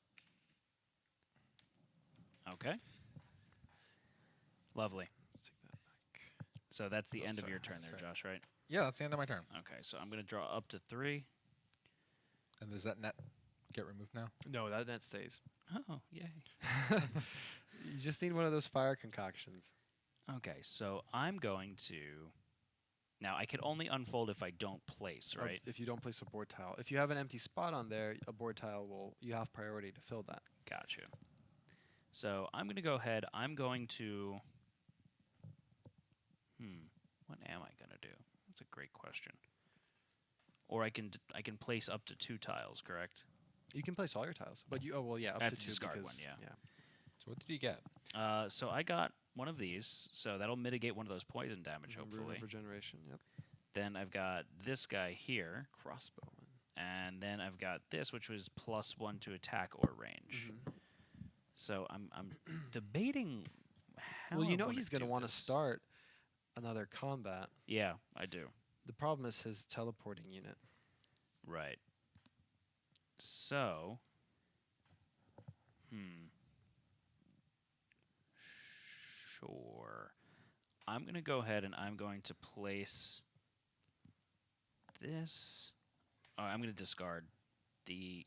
Okay. Lovely. Let's take that back. So that's the Oh, end of sorry, your turn that's there, right. Josh, right? Yeah, that's the end of my turn. Okay, so I'm going to draw up to 3. And does that net get removed now? No, that net stays. Oh, yay. You just need one of those fire concoctions. Okay, so I'm going to... Now, I can only unfold if I don't place, Or right? if you don't place a board tile. If you have an empty spot on there, a board tile will, you have priority to fill that. Gotcha. So I'm going to go ahead. I'm going to... What am I going to do? That's a great question. Or I can place up to 2 tiles, correct? You can place all your tiles, but you up I have to to 2 discard because one, yeah. So what did you get? So I got one of these, so that'll mitigate one of those poison damage, Rune hopefully. of regeneration. Yep. Then I've got this guy here, Crossbowman. and then I've got this, which was +1 to attack or range. Mhm. So I'm debating how. Well, I you know wanna he's going to do want to this. start another combat. Yeah, I do. The problem is his teleporting unit. Right. So, sure. I'm going to go ahead and I'm going to place this. Oh, I'm going to discard the.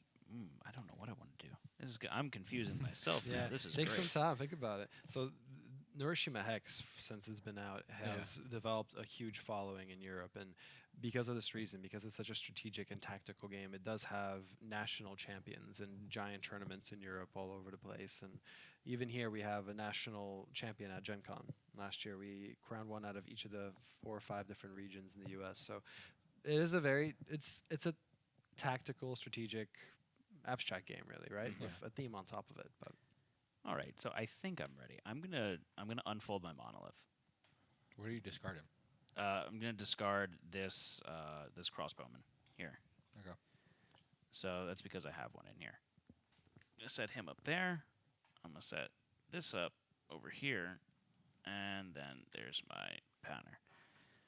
I don't know what I want to do. This is. I'm confusing myself. now. This is Take great. some time. Think about it. So, Neuroshima Hex, since it's been out, has developed a huge following in Europe, and because of this reason, because it's such a strategic and tactical game, it does have national champions and giant tournaments in Europe all over the place. And even here, we have a national champion at Gen Con. Last year, we crowned one out of each of the 4 or 5 different regions in the U.S. So, it is a very it's a tactical, strategic, abstract game, really, right? Mhm. With a theme on top of it, but. All right, so I think I'm ready. I'm gonna unfold my monolith. Where do you discard him? I'm gonna discard this this crossbowman here. Okay. So that's because I have one in here. I'm gonna set him up there. I'm gonna set this up over here, and then there's my panner.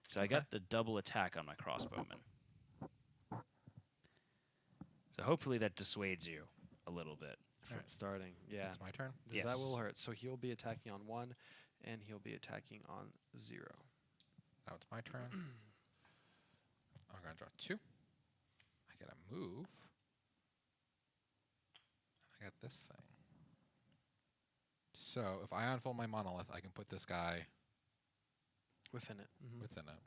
So I got the double attack on my crossbowman. So hopefully that dissuades you a little bit. From Alright. starting, So yeah. it's my turn. That will Yes. hurt. So he'll be attacking on 1, and he'll be attacking on 0. Now it's my turn. I'm going to draw 2. I get a move. I got this thing. So if I unfold my monolith, I can put this guy Within it. Mhm. within it.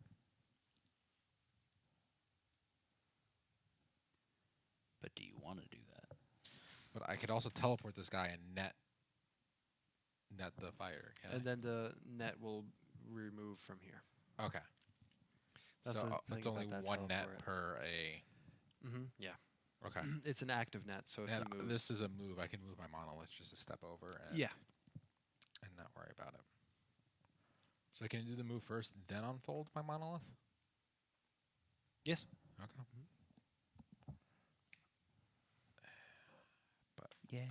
But do you want to do that? But I could also teleport this guy and net the fire. Can And then the net will remove from here. okay. That's so the it's thing only about that 1 net teleport. per a. Yeah. Okay. It's an active net, so if And you move, this is a move. I can move my monolith just a step over and yeah, and not worry about it. So I can do the move first, then unfold my monolith? yes. Okay. Yay.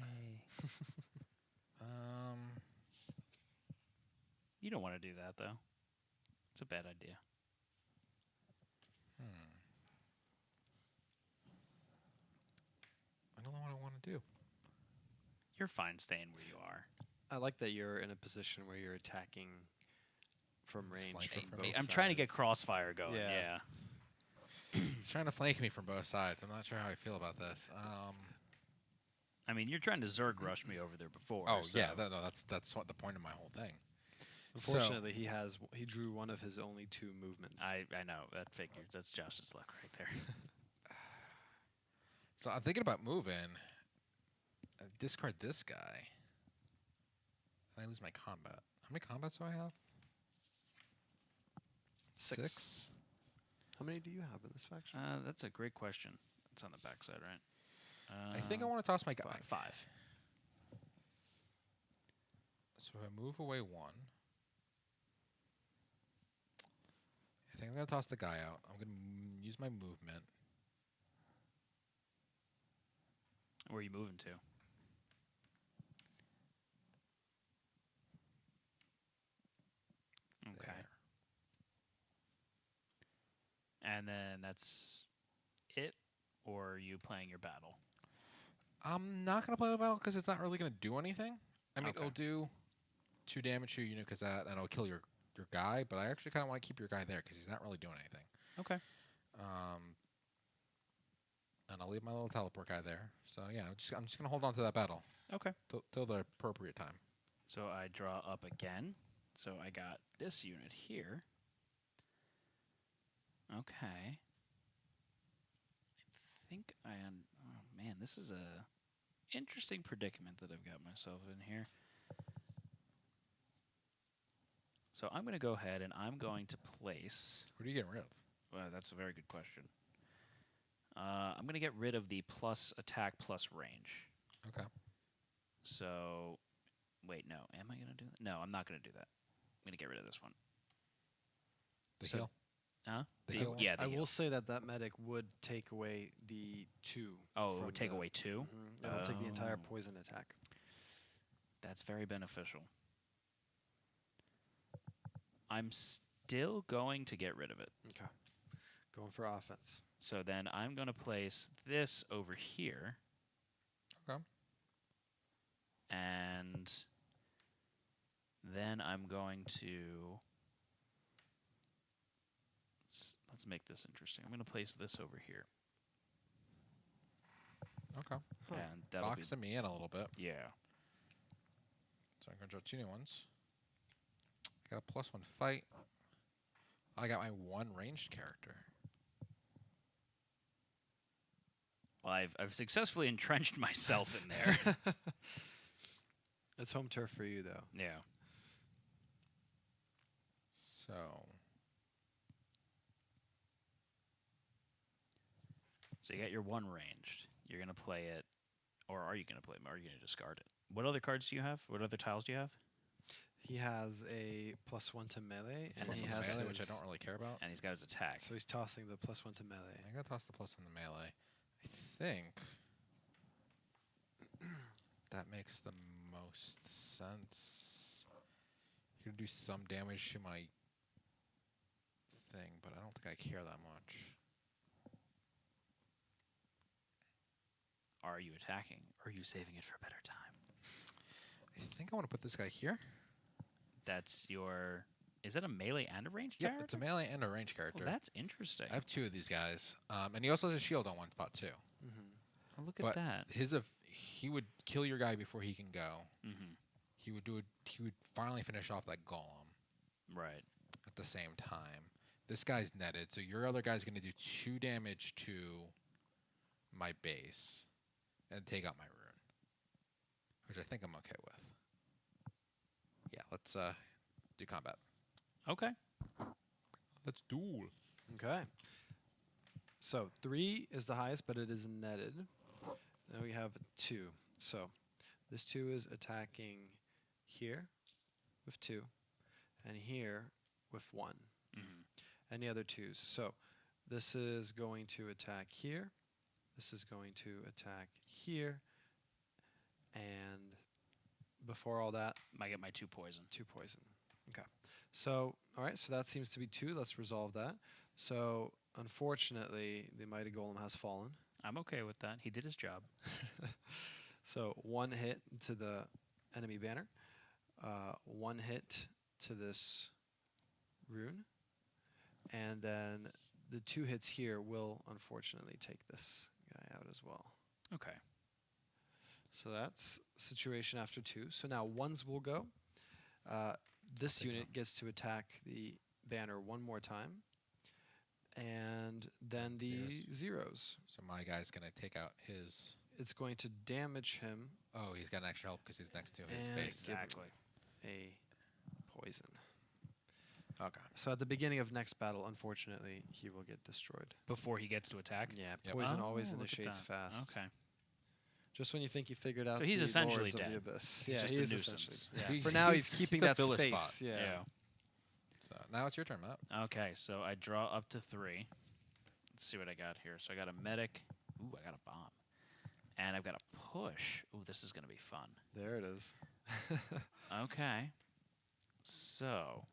Um, You don't want to do that, though. It's a bad idea. I don't know what I want to do. You're fine staying where you are. I like that you're in a position where you're attacking from Just range. flank From from both I'm trying to get sides. crossfire going. Yeah. Yeah. He's trying to flank me from both sides. I'm not sure how I feel about this. I mean, you're trying to Zerg rush me over there before. Oh so yeah, no, that's what the point of my whole thing. Unfortunately, he drew one of his only 2 movements. I know. That figures. That's Josh's luck right there. So I'm thinking about moving. Discard this guy. And I lose my combat. How many combats do I have? 6? How many do you have in this faction? That's a great question. It's on the backside, right? I think I want to toss my guy. 5. So if I move away 1, I think I'm going to toss the guy out. I'm going to use my movement. Where are you moving to? Okay. There. And then that's it? Or are you playing your battle? I'm not going to play the battle because it's not really going to do anything. I mean, Okay. it'll do 2 damage to your unit because that, and it'll kill your guy, but I actually kind of want to keep your guy there because he's not really doing anything. Okay. And I'll leave my little teleport guy there. So yeah, I'm just gonna hold on to that battle Okay. till the appropriate time. So I draw up again. So I got this unit here. Okay. I think oh man, this is a interesting predicament that I've got myself in here. So I'm going to go ahead and I'm going to place... What are you getting rid of? Well, that's a very good question. I'm going to get rid of the plus attack plus range. Okay. So, wait, no. Am I going to do that? No, I'm not going to do that. I'm going to get rid of this one. The So- heal. Huh? The heal one? Yeah, the I heal. will say that medic would take away the 2. Oh, it from would take the- away 2? Mhm. It'll take the entire Oh. poison attack. That's very beneficial. I'm still going to get rid of it. Okay. Going for offense. So then I'm going to place this over here. Okay. And then I'm going to... Let's make this interesting. I'm going to place this over here. Okay. Huh. And that'll Box me in a little bit. Yeah. So I'm gonna draw 2 new ones. Got a +1 fight. I got my 1 ranged character. Well, I've successfully entrenched myself in there. It's home turf for you, though. Yeah. So So you got your 1 ranged. You're going to play it, or are you going to play it? Or are you going to discard it? What other cards do you have? What other tiles do you have? He has a +1 to melee, and plus he one has melee, which I his- don't really care about. And he's got his attack. So he's tossing the +1 to melee. I gotta toss the +1 to melee. I think that makes the most sense. You're gonna do some damage to my thing, but I don't think I care that much. Are you attacking? Or are you saving it for a better time? I think I want to put this guy here. That's your... Is that a melee and a ranged Yep, character? it's a melee and a range Oh, character. that's interesting. I have 2 of these guys, and he also has a shield on one spot too. Oh, look But at that. he would kill your guy before he can go. Mm-hmm. He would finally finish off that golem Right. at the same time. This guy's netted, so your other guy's gonna do 2 damage to my base and take out my rune, which I think I'm okay with. Yeah, let's do combat. Okay. Let's duel. Okay. So 3 is the highest, but it is netted. Then we have 2. So this 2 is attacking here with 2, and here with 1. Mm-hmm. Any other 2s. So this is going to attack here. This is going to attack here. And before all that, I get my 2 poison. 2 poison. Okay. So, all right, so that seems to be 2. Let's resolve that. So, unfortunately, the Mighty Golem has fallen. I'm okay with that. He did his job. So, 1 hit to the enemy banner. 1 hit to this rune. And then the 2 hits here will, unfortunately, take this guy out as well. Okay. So that's situation after 2. So now 1s will go. This unit gets to attack the banner 1 more time. And then the zeros. So my guy's going to take out his... It's going to damage him. Oh, he's got an extra help because he's next to his And base. give him Exactly. a poison. Okay. So at the beginning of next battle, unfortunately, he will get destroyed. Before he gets to attack? Yeah, Yep. poison Oh, always look at initiates that. fast. Okay. Just when you think you figured out So he's the essentially lords of dead. the abyss. He's Yeah, just he a is nuisance. essentially. Yeah. He- For now, he's he's keeping the that filler space. spot. Yeah. So now it's your turn, Matt. Okay, so I draw up to 3. Let's see what I got here. So I got a medic. Ooh, I got a bomb. And I've got a push. Ooh, this is going to be fun. There it is. Okay. So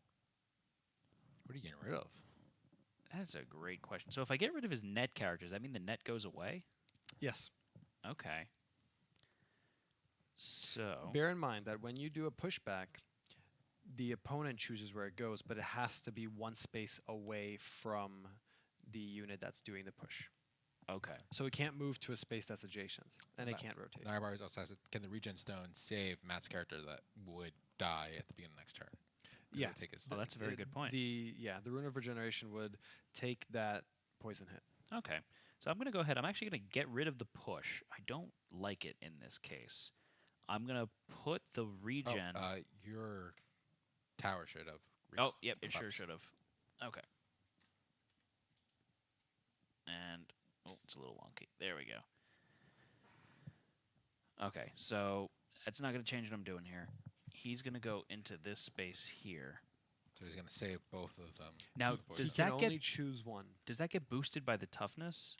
What are you getting rid of? that's a great question. So if I get rid of his net characters, that mean the net goes away? Yes. Okay. So Bear in mind that when you do a pushback, the opponent chooses where it goes, but it has to be 1 space away from the unit that's doing the push. okay. So it can't move to a space that's adjacent, and it No. can't rotate. Narbars also has can the regen stone save Matt's character that would die at the beginning of next turn? 'Cause Yeah. it would take his Oh, that's a very It- good point. The Rune of Regeneration would take that poison hit. Okay. So I'm going to go ahead. I'm actually going to get rid of the push. I don't like it in this case. I'm going to put the regen. Your tower should have. Oh, yep, it sure collapsed. should have. Okay. And, oh, it's a little wonky. There we go. Okay, so that's not going to change what I'm doing here. He's going to go into this space here. So he's going to save both of them. Now, with the You poison. does can that get- only choose 1. Does that get boosted by the toughness?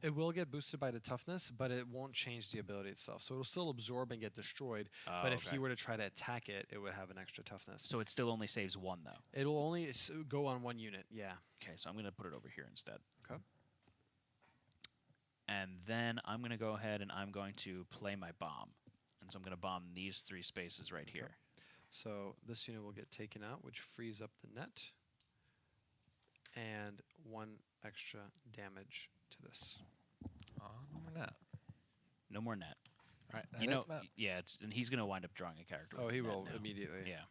It will get boosted by the toughness, but it won't change the ability itself. So it'll still absorb and get destroyed. Oh, But if okay. he were to try to attack it, it would have an extra toughness. So it still only saves 1, though. It'll only go on 1 unit. Yeah. Okay, so I'm going to put it over here instead. Okay. And then I'm going to go ahead and I'm going to play my bomb. And so I'm going to bomb these 3 spaces right here. So this unit will get taken out, which frees up the net, and 1 extra damage to this. No more net. No more net. All right. You know, yeah, and he's going to wind up drawing a character. Oh, with he net will now. immediately. Yeah.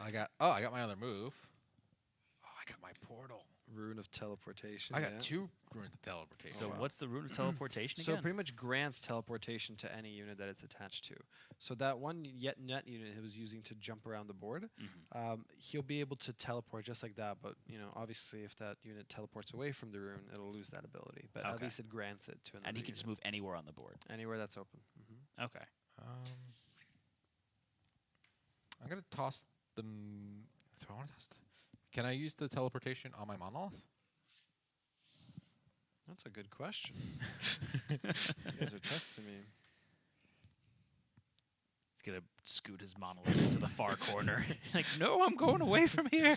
I got my other move. Oh, I got my portal. Rune of Teleportation. I got yeah. 2 runes of teleportation. So wow. what's the rune of teleportation So it again? pretty much grants teleportation to any unit that it's attached to. So that one net unit he was using to jump around the board, he'll be able to teleport just like that. But obviously, if that unit teleports away from the rune, it'll lose that ability. But at Okay. least it grants it to another. And he can just unit. move anywhere on the board. Anywhere that's open. Okay. I'm going to toss them. Do I want to toss? Can I use the teleportation on my monolith? That's a good question. You guys are testing me. He's going to scoot his monolith into the far corner. Like, no, I'm going away from here.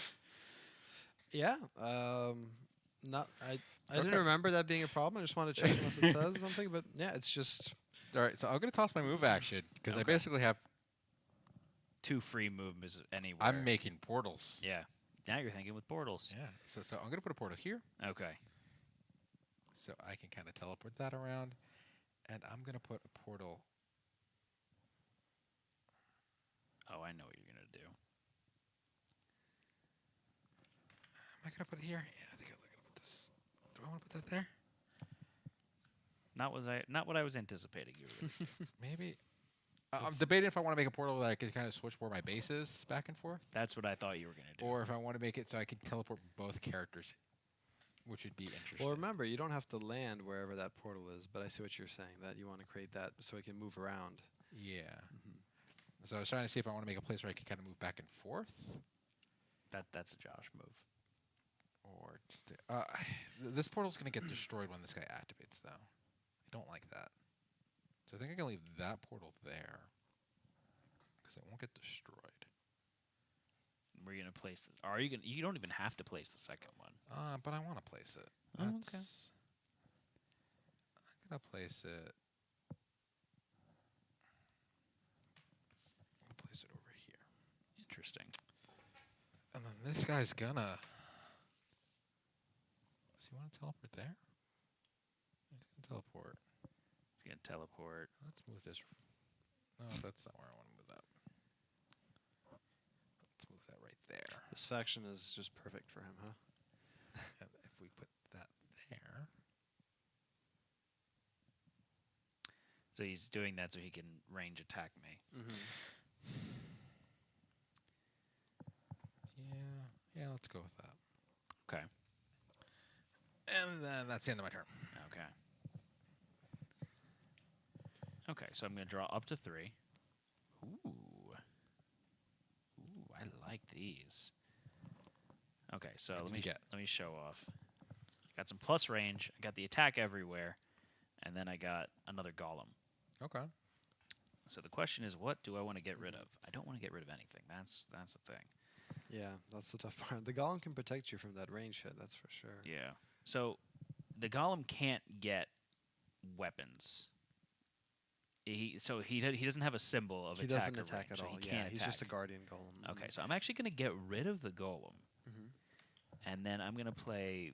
Yeah. Not. I Okay. didn't remember that being a problem. I just wanted to check unless it says something. But yeah, it's just. All right. So I'm going to toss my move action because I Okay. basically have. 2 free movements anywhere. I'm making portals. Yeah. Now you're thinking with portals. Yeah. So I'm going to put a portal here, Okay. so I can kind of teleport that around, and I'm going to put a portal. Oh, I know what you're going to do. Am I going to put it here? Yeah, I think I'm going to put this. Do I want to put that there? Not what I was anticipating you were going to do. Maybe. I'm It's- debating if I want to make a portal that I can kind of switch where my base is back and forth, That's what I thought you were going to do. or if I want to make it so I can teleport both characters which would be interesting. Well, remember, you don't have to land wherever that portal is, but I see what you're saying, that you want to create that so it can move around. Yeah. So I was trying to see if I want to make a place where I can kind of move back and forth. That's a Josh move. Or this portal's going to get destroyed when this guy activates, though. I don't like that. So I think I can leave that portal there. Because it won't get destroyed. Where are you gonna place this? Are you gonna? You don't even have to place the second one. But I want to place it. Oh, okay. I'm going to place it. I'm going to place it over here. Interesting. And then this guy's gonna. Does he want to teleport there? He's going to teleport. He's gonna teleport. Let's move this. No, that's not where I want to move that. Let's move that right there. This faction is just perfect for him, huh? And if we put that there. So he's doing that so he can range attack me. Yeah, let's go with that. Okay. And then that's the end of my turn. Okay. Okay, so I'm gonna draw up to 3. Ooh. Ooh, I like these. Okay, so What did you get? let me show off. Got some plus range. I got the attack everywhere, and then I got another golem. Okay. So the question is, what do I want to get rid of? I don't want to get rid of anything. That's the thing. Yeah, that's the tough part. The golem can protect you from that range hit, that's for sure. Yeah. So the golem can't get weapons. He doesn't have a symbol of He attack. doesn't or attack range, at so all. he Yeah, can't he's attack. just a guardian golem. Okay, so I'm actually going to get rid of the golem, and then I'm going to play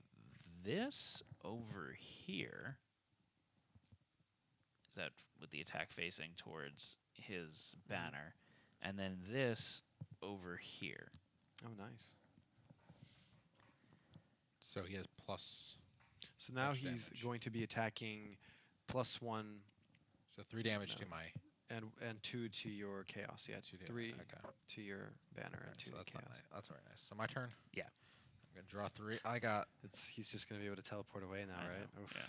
this over here. Is that with the attack facing towards his banner, and then this over here. Oh, nice. So he has plus. So now Much he's damage. going to be attacking +1 So 3 damage No. to my. and 2 to your chaos. Yeah, To the 3 okay. to your banner and Alright, 2 so to that's chaos. not nice. That's very nice. So my turn. Yeah. I'm gonna draw 3. I got. He's just going to be able to teleport away now, I right? know, Oof, yeah.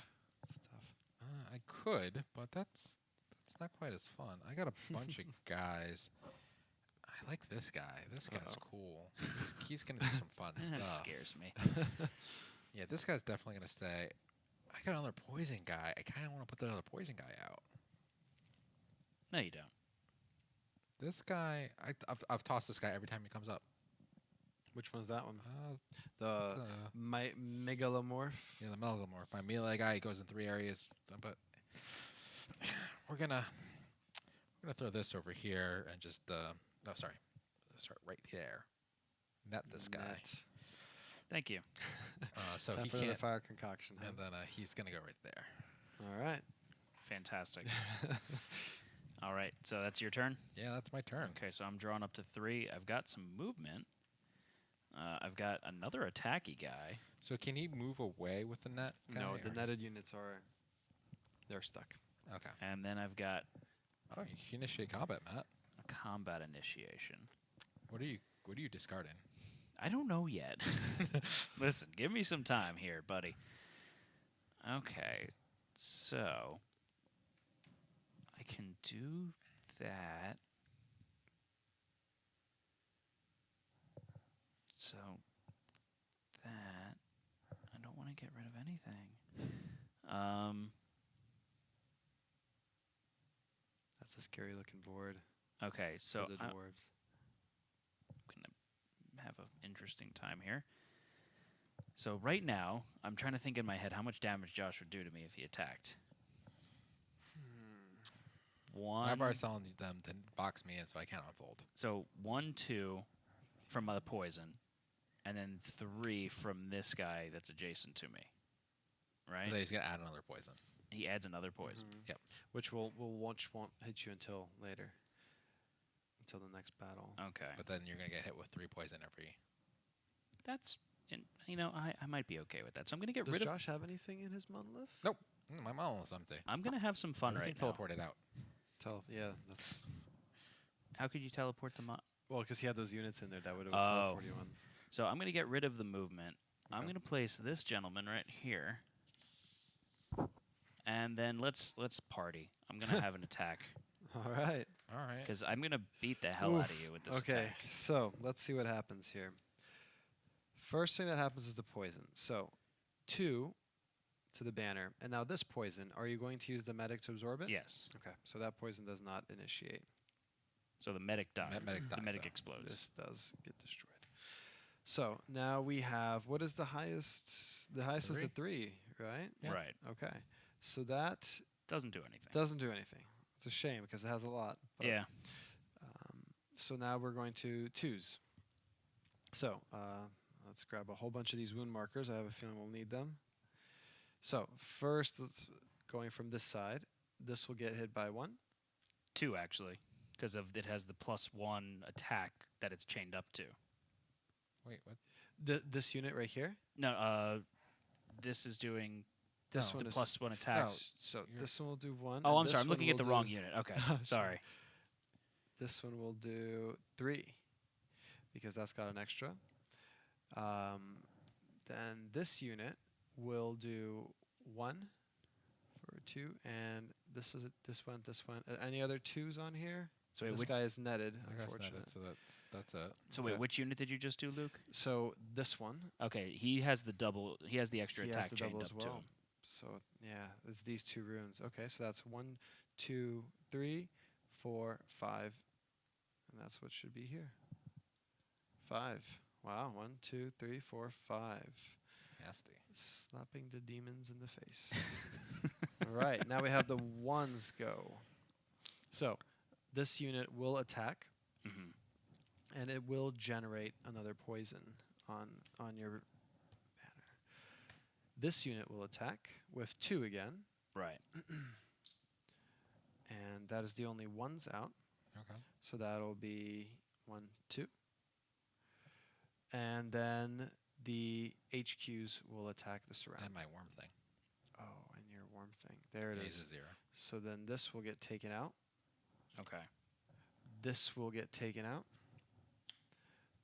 That's tough. I could, but that's not quite as fun. I got a bunch of guys. I like this guy. This guy's Uh-oh. cool. He's gonna do some fun That stuff. scares me. Yeah, this guy's definitely gonna stay. I got another poison guy. I kind of want to put the other poison guy out. No, you don't. This guy, I've tossed this guy every time he comes up. Which one's that one? The The megalomorph? yeah, the Melgamorph. My melee guy, he goes in 3 areas, but we're gonna throw this over here and just no, sorry, start right there. Net this guy. Net. Thank you. So Time he for another can't, fire concoction. Huh? and then he's gonna go right there. All right. Fantastic. All right, so that's your turn? Yeah, that's my turn. Okay, so I'm drawing up to 3. I've got some movement. I've got another attacky guy. So can he move away with the net? Guy, No, or the he's- netted units they're stuck. Okay. And then I've got Oh, you can initiate combat, Matt. a combat initiation. What are you discarding? I don't know yet. Listen, give me some time here, buddy. Okay, so I can do that. So that I don't want to get rid of anything. That's a scary looking board Okay, so for the I'm dwarves. gonna have an interesting time here. So right now, I'm trying to think in my head how much damage Josh would do to me if he attacked. One. I'm already telling them to box me in so I can't unfold. So 1, 2 from the poison, and then 3 from this guy that's adjacent to me. Right? And then he's gonna add another poison. He adds another poison. Yep. Which won't hit you until later. Until the next battle. Okay. But then you're gonna get hit with 3 poison every. That's, I might be okay with that. So I'm going to get Does rid of. Josh have anything in his monolith? Nope. My mom was empty. I'm going to have some fun right now. Teleport it out. Yeah, that's How could you teleport them up? well because he had those units in there that would have Oh. teleported ones. So I'm going to get rid of the movement, I'm Okay. going to place this gentleman right here. And then let's party. I'm going to have an attack All right. All right. because I'm going to beat the hell out of you with this Okay, attack. so let's see what happens here. First thing that happens is the poison. So 2 to the banner. And now this poison, are you going to use the medic to absorb it? Yes. Okay, so that poison does not initiate. So the medic dies. Medic The dies, medic though. explodes. This does get destroyed. So now we have, what is the highest? The highest is the 3, right? Yeah. Right. Okay. So that Doesn't do anything. doesn't do anything. It's a shame because it has a lot. But, Yeah. So now we're going to 2s. So let's grab a whole bunch of these wound markers. I have a feeling we'll need them. So first, going from this side, this will get hit by 1. 2 actually, because of it has the +1 attack that it's chained up to. Wait, what? This unit right here. No, this is doing This No, one the is +1 attack. No, so You're- this one will do 1. Oh, and I'm sorry. this I'm one looking at will the wrong do- unit. Okay, Sorry. sorry. This one will do 3 because that's got an extra. Then this unit will do 1 for 2, and this is this one. Any other 2s on here? So wait, This which, guy is netted, I guess unfortunately. that, so that's it. so wait, okay. which unit did you just do, Luke? So this one, Okay, he has the double. He has the extra he attack has the chained double up as to well. him. So yeah, it's these 2 runes. Okay, so that's 1, 2, 3, 4, 5, and that's what should be here. 5. Wow, 1, 2, 3, 4, 5. Nasty. Slapping the demons in the face. All right, now we have the 1s go. So this unit will attack, Hmm. and it will generate another poison on your banner. This unit will attack with 2 again, Right. and that is the only 1s out. Okay. So that'll be 1, 2. And then the HQs will attack the surround. And my worm thing. Oh, and your worm thing. There it He's is. a 0. So then this will get taken out. Okay. This will get taken out.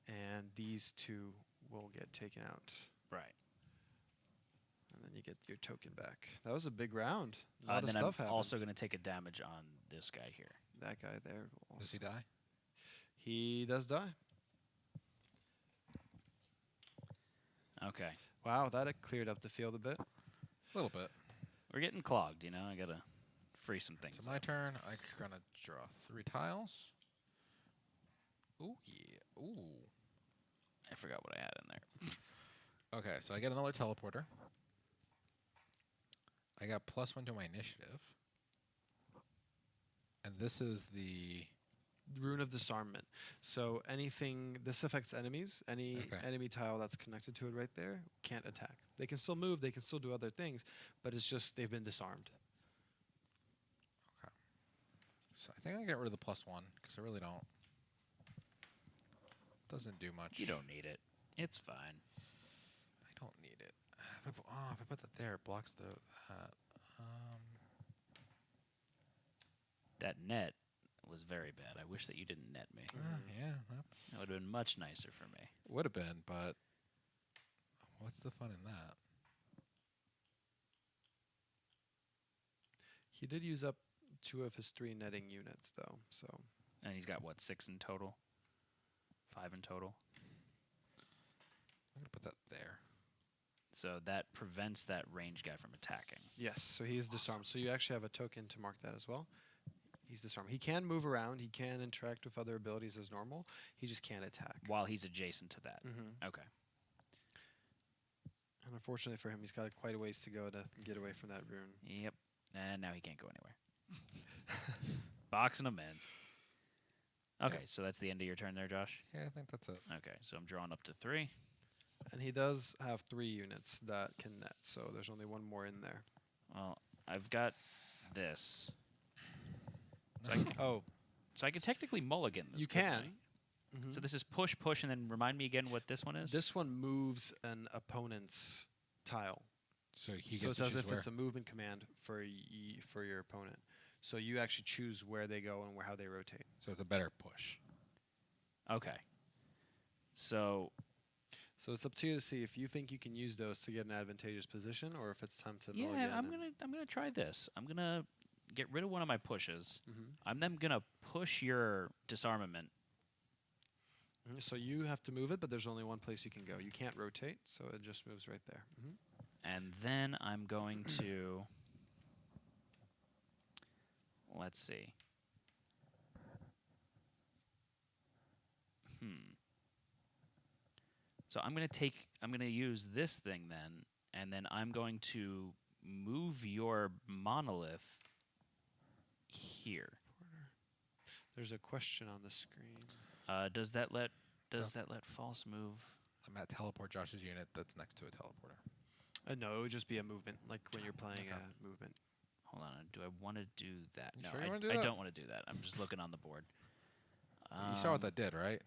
And these 2 will get taken out. Right. And then you get your token back. That was a big round. A lot of then stuff I'm happened. also going to take a damage on this guy here. That guy there. will Does also- he die? He does die. Okay. Wow, that cleared up the field a bit. A little bit. We're getting clogged, you know. I got to free some things. So my up. turn. I'm gonna draw 3 tiles. Ooh yeah. Ooh. I forgot what I had in there. Okay, so I get another teleporter. I got +1 to my initiative. And this is the Rune of Disarmament. So anything, this affects enemies. Any Okay. enemy tile that's connected to it right there can't attack. They can still move, they can still do other things, but it's just they've been disarmed. So I think I get rid of the +1 because I really don't. Doesn't do much. You don't need it. It's fine. I don't need it. If I put that there, it blocks the. That net was very bad. I wish that you didn't net me. Yeah, that's. That would have been much nicer for me. Would have been, but what's the fun in that? He did use up 2 of his 3 netting units though, so And he's got, what, 6 in total? 5 in total? I'm gonna put that there. So that prevents that range guy from attacking. yes, so he is disarmed. So you actually have a token to mark that as well. He's disarmed. He can move around, he can interact with other abilities as normal. He just can't attack. While he's adjacent to that. Mm-hmm. Okay. And unfortunately for him, he's got quite a ways to go to get away from that rune. Yep. And now he can't go anywhere. Boxing him in. Okay, Yep. so that's the end of your turn there, Josh? Yeah, I think that's it. Okay, so I'm drawing up to 3. And he does have 3 units that can net, so there's only 1 more in there. Well, I've got this. So I, Oh, so I could technically mulligan this. you couldn't can. I? Mhm. So this is push, push, and then remind me again what this one is? This one moves an opponent's tile. So he So gets it's to as choose if where. it's a movement command for for your opponent. So you actually choose where they go and how they rotate. So it's a better push. Okay. So So it's up to you to see if you think you can use those to get an advantageous position, or if it's time to mill Yeah, again. I'm gonna try this. I'm gonna get rid of one of my pushes. Mm-hmm. I'm then gonna push your disarmament. So you have to move it, but there's only one place you can go. You can't rotate, so it just moves right there. Mm-hmm. And then I'm going to, let's see. So I'm going to use this thing then, and then I'm going to move your monolith here. There's a question on the screen. Does that let false move? I'm at teleport Josh's unit that's next to a teleporter. No, it would just be a movement, like when you're playing Okay. a movement. Hold on. Do I want to do that? You No, sure you wanna do I that? don't want to do that. I'm just looking on the board. You saw what that did, right?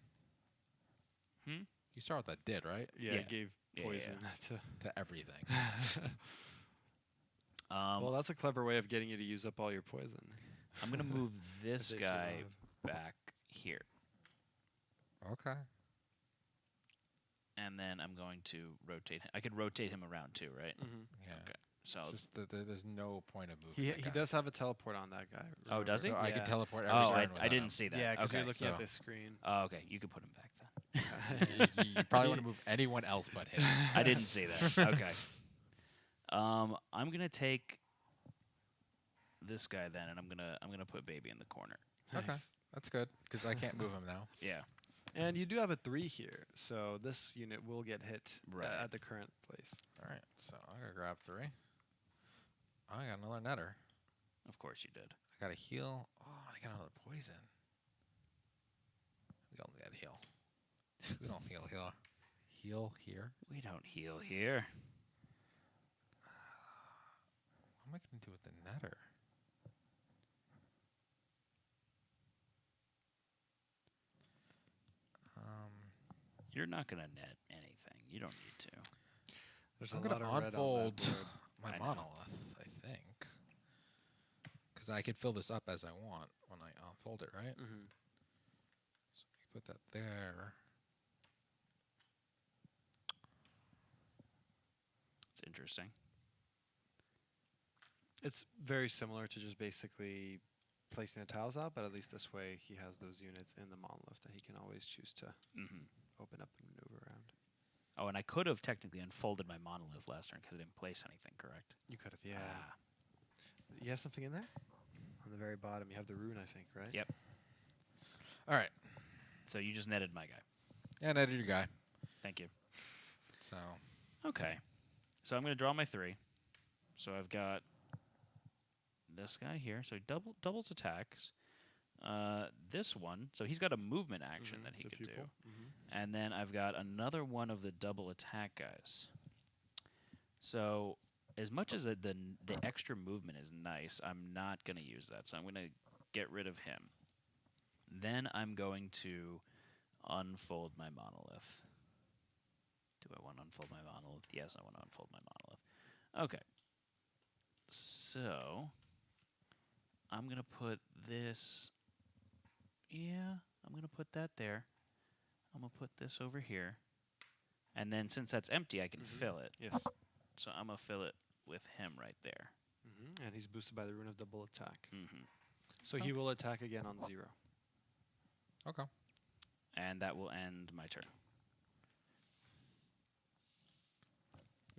Hmm? You saw what that did, right? Yeah, Yeah. it gave Yeah, poison To everything. well, that's a clever way of getting you to use up all your poison. I'm going to move this they guy survive. back here. Okay. And then I'm going to rotate him. I could rotate him around too, right? Mm-hmm. Yeah. Okay. So It's just that there's no point of moving. He does have a teleport on that guy. Oh, does he? So I Yeah. can teleport every oh, turn I without him. didn't see that. Yeah, because okay. you're looking at so- this screen. Oh, okay. You could put him back then. You probably want to move anyone else but him. I didn't see that. Okay. I'm gonna take this guy then, and I'm gonna put baby in the corner. Okay. Nice. That's good because I can't move him now. Yeah. And you do have a 3 here, so this unit will get hit Right. at the current place. All right. So I'm gonna grab 3. Oh, I got another netter. Of course you did. I got a heal. Oh, I got another poison. We only got heal. We don't heal here. Heal here. We don't heal here. What am I gonna do with the netter? You're not gonna net anything. You don't need to. There's I'm a lot gonna of red on that unfold board. my I know. monolith, I think, because I could fill this up as I want when I unfold it, right? Mm-hmm. So you put that there. It's interesting. It's very similar to just basically placing the tiles out, but at least this way he has those units in the monolith that he can always choose to Mm-hmm. open up and maneuver around. Oh, and I could have technically unfolded my monolith last turn because I didn't place anything, correct? You could have, yeah. Ah, You have something in there? On the very bottom, you have the rune, I think, right? Yep. All right. So you just netted my guy. Yeah, netted your guy. Thank you. So Okay. So I'm going to draw my 3. So I've got this guy here. So he doubles attacks. This one. So he's got a movement action that he the could pupil. do. Mm-hmm. And then I've got another one of the double attack guys. So as much as the extra movement is nice, I'm not going to use that. So I'm going to get rid of him. Then I'm going to unfold my monolith. Do I want to unfold my monolith? Yes, I want to unfold my monolith. Okay. So I'm going to put this. Yeah, I'm going to put that there. I'm going to put this over here. And then since that's empty, I can fill it. Yes. So I'm going to fill it with him right there. Mm-hmm. And he's boosted by the rune of double attack. Mm-hmm. So he will attack again on 0. okay. And that will end my turn.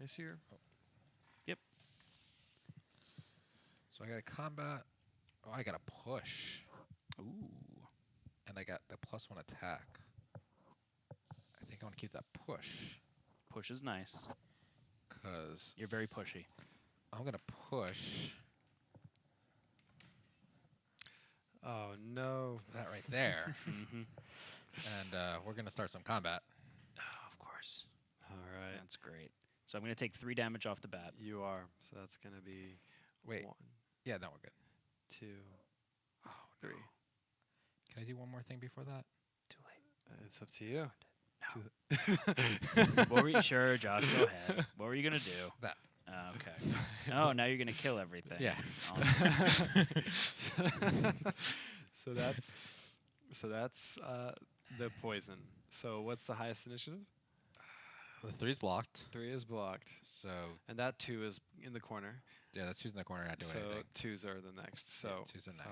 Yes, here. So I got a combat. Oh, I got a push, Ooh. and I got the +1 attack. I think I want to keep that push Push is nice. because You're very pushy. I'm gonna push Oh, no. that right there, Mm-hmm. and we're gonna start some combat. Oh, of course. All right. That's great. So I'm going to take 3 damage off the bat. You are. So that's going to be Wait. 1, Yeah, no, we're good. 2, Oh, 3. Can I do one more thing before that? Too late. It's up to you. No. What were you, sure, Josh, go ahead. What were you going to do? That. Okay. Oh, now you're going to kill everything. Yeah. Oh, So that's the poison. So what's the highest initiative? The 3's blocked. 3 is blocked. So And that 2 is in the corner. yeah, that's 2's in the corner, not doing So anything. 2s are the next. So 2's are next.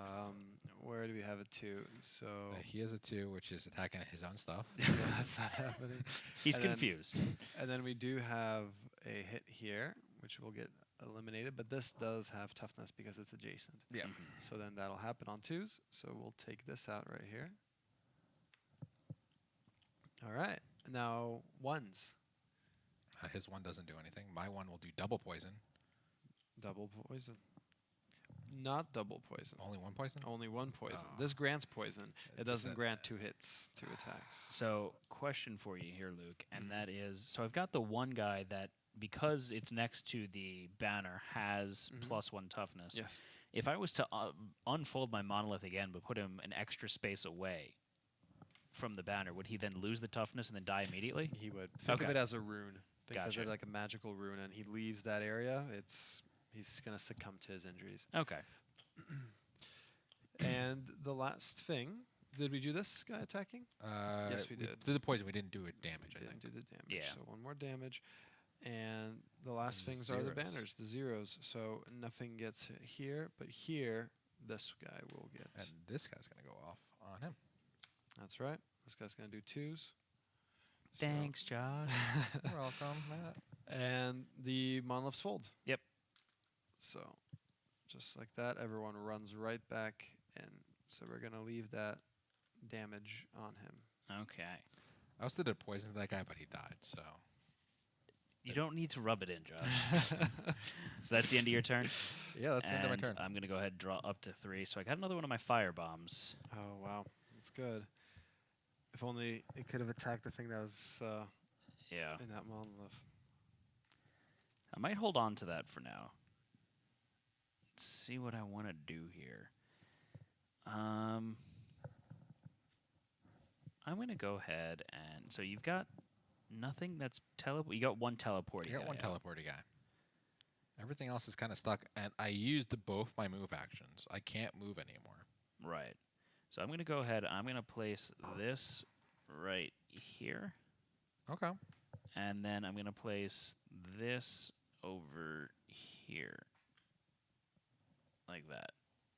where do we have a 2? So He has a 2, which is attacking his own stuff. so that's not happening. He's And then- confused. And then we do have a hit here, which will get eliminated. But this does have toughness because it's adjacent. Yeah. So then that'll happen on 2s. So we'll take this out right here. All right. Now 1s. His 1 doesn't do anything. My 1 will do double poison. Double poison. Not double poison. Only 1 poison? Only 1 poison. Oh. This grants poison. It Just doesn't that- grant 2 hits, 2 attacks. So, question for you here, Luke, and Mhm. that is, so I've got the one guy that, because it's next to the banner, has Mhm. +1 toughness. Yes. If I was to unfold my monolith again, but put him an extra space away from the banner, would he then lose the toughness and then die immediately? He would. Think Okay. of it as a rune. Think of Gotcha. it like a magical rune, and he leaves that area. He's gonna succumb to his injuries. Okay. And the last thing, did we do this guy attacking? Yes, we did. Did the poison. We didn't do it damage, I Didn't think. do the damage. Yeah. So 1 more damage, and the last And the things are the zeros. banners, the zeros. So nothing gets hit here, but here this guy will get. And this guy's going to go off on him. That's right. This guy's gonna do 2s. So- Thanks, Josh. You're welcome, Matt. And the monoliths fold. Yep. So, just like that, everyone runs right back, and so we're gonna leave that damage on him. Okay. I also did poison to that guy, but he died, so. You don't need to rub it in, Josh. So that's the end of your turn? Yeah, that's the end of my And turn. I'm going to go ahead and draw up to 3. So I got another one of my fire bombs. Oh wow, that's good. If only it could have attacked the thing that was Yeah. in that monolith. I might hold on to that for now. Let's see what I want to do here. I'm going to go ahead and... So you've got nothing that's teleport. You got 1 teleport. I got 1 teleporty guy. Everything else is kind of stuck, and I used both my move actions. I can't move anymore. Right. So I'm going to go ahead. I'm going to place this right here. Okay. And then I'm going to place this over here. Like that.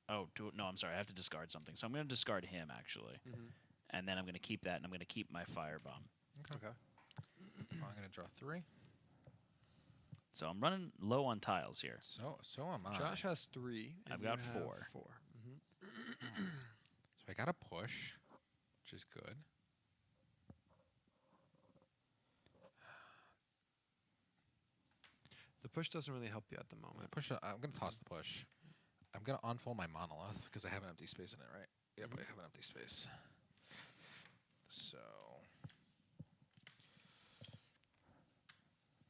Oh, no, I'm sorry. I have to discard something. So I'm going to discard him, actually. Mm-hmm. And then I'm going to keep that, and I'm going to keep my firebomb. Okay. I'm going to draw 3. So I'm running low on tiles here. So am I. Josh has 3. and I've got you have 4. 4. Mm-hmm. So I got a push, which is good. The push doesn't really help you at the moment. I'm going to toss the push. I'm going to unfold my monolith because I have an empty space in it, right? Yep, I have an empty space. So.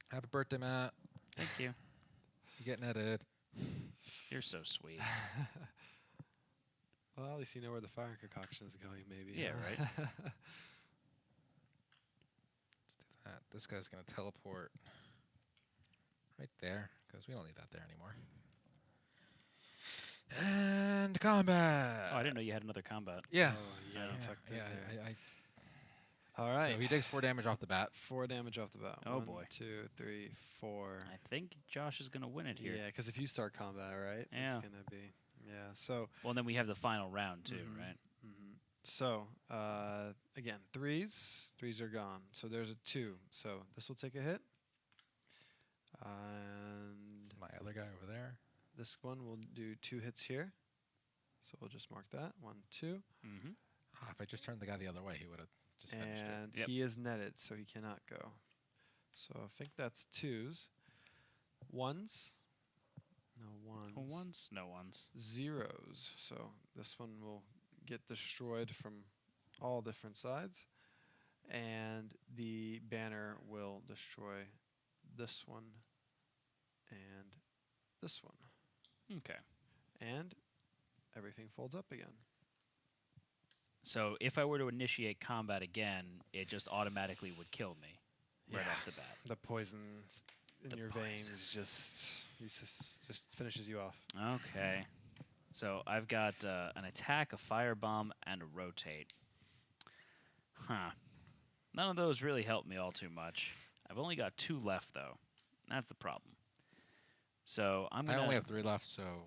Happy birthday, Matt. Thank you. You getting edited. You're so sweet. Well, at least you know where the fire concoction is going, maybe. Yeah, right. Let's do that. This guy's going to teleport right there because we don't need that there anymore. And combat. Oh, I didn't know you had another combat. Yeah. Oh, yeah, Yeah, tucked in there. I All right. So he takes 4 damage off the bat. 4 damage off the bat. Oh, 1, boy. 2, 3, 4. I think Josh is going to win it here. Yeah, because if you start combat, right? It's Yeah. gonna be. Yeah. So. Well, then we have the final round, too, Mhm. right? Mm-hmm. So again, 3s. 3s are gone. So there's a 2. So this will take a hit. And My other guy over there. this one will do 2 hits here. So we'll just mark that 1, 2. Mm-hmm. If I just turned the guy the other way, he would have just finished it. And Yep. he is netted, so he cannot go. So I think that's 2s. 1s. No 1s. No ones? No ones. 0s. So this one will get destroyed from all different sides. And the banner will destroy this one and this one. Okay. And everything folds up again. So if I were to initiate combat again, it just automatically would kill me right Yeah. off the bat. The poison in The your poison. veins just finishes you off. Okay. So I've got an attack, a firebomb, and a rotate. Huh. None of those really help me all too much. I've only got 2 left, though. That's the problem. So I'm I gonna. only have 3 left, so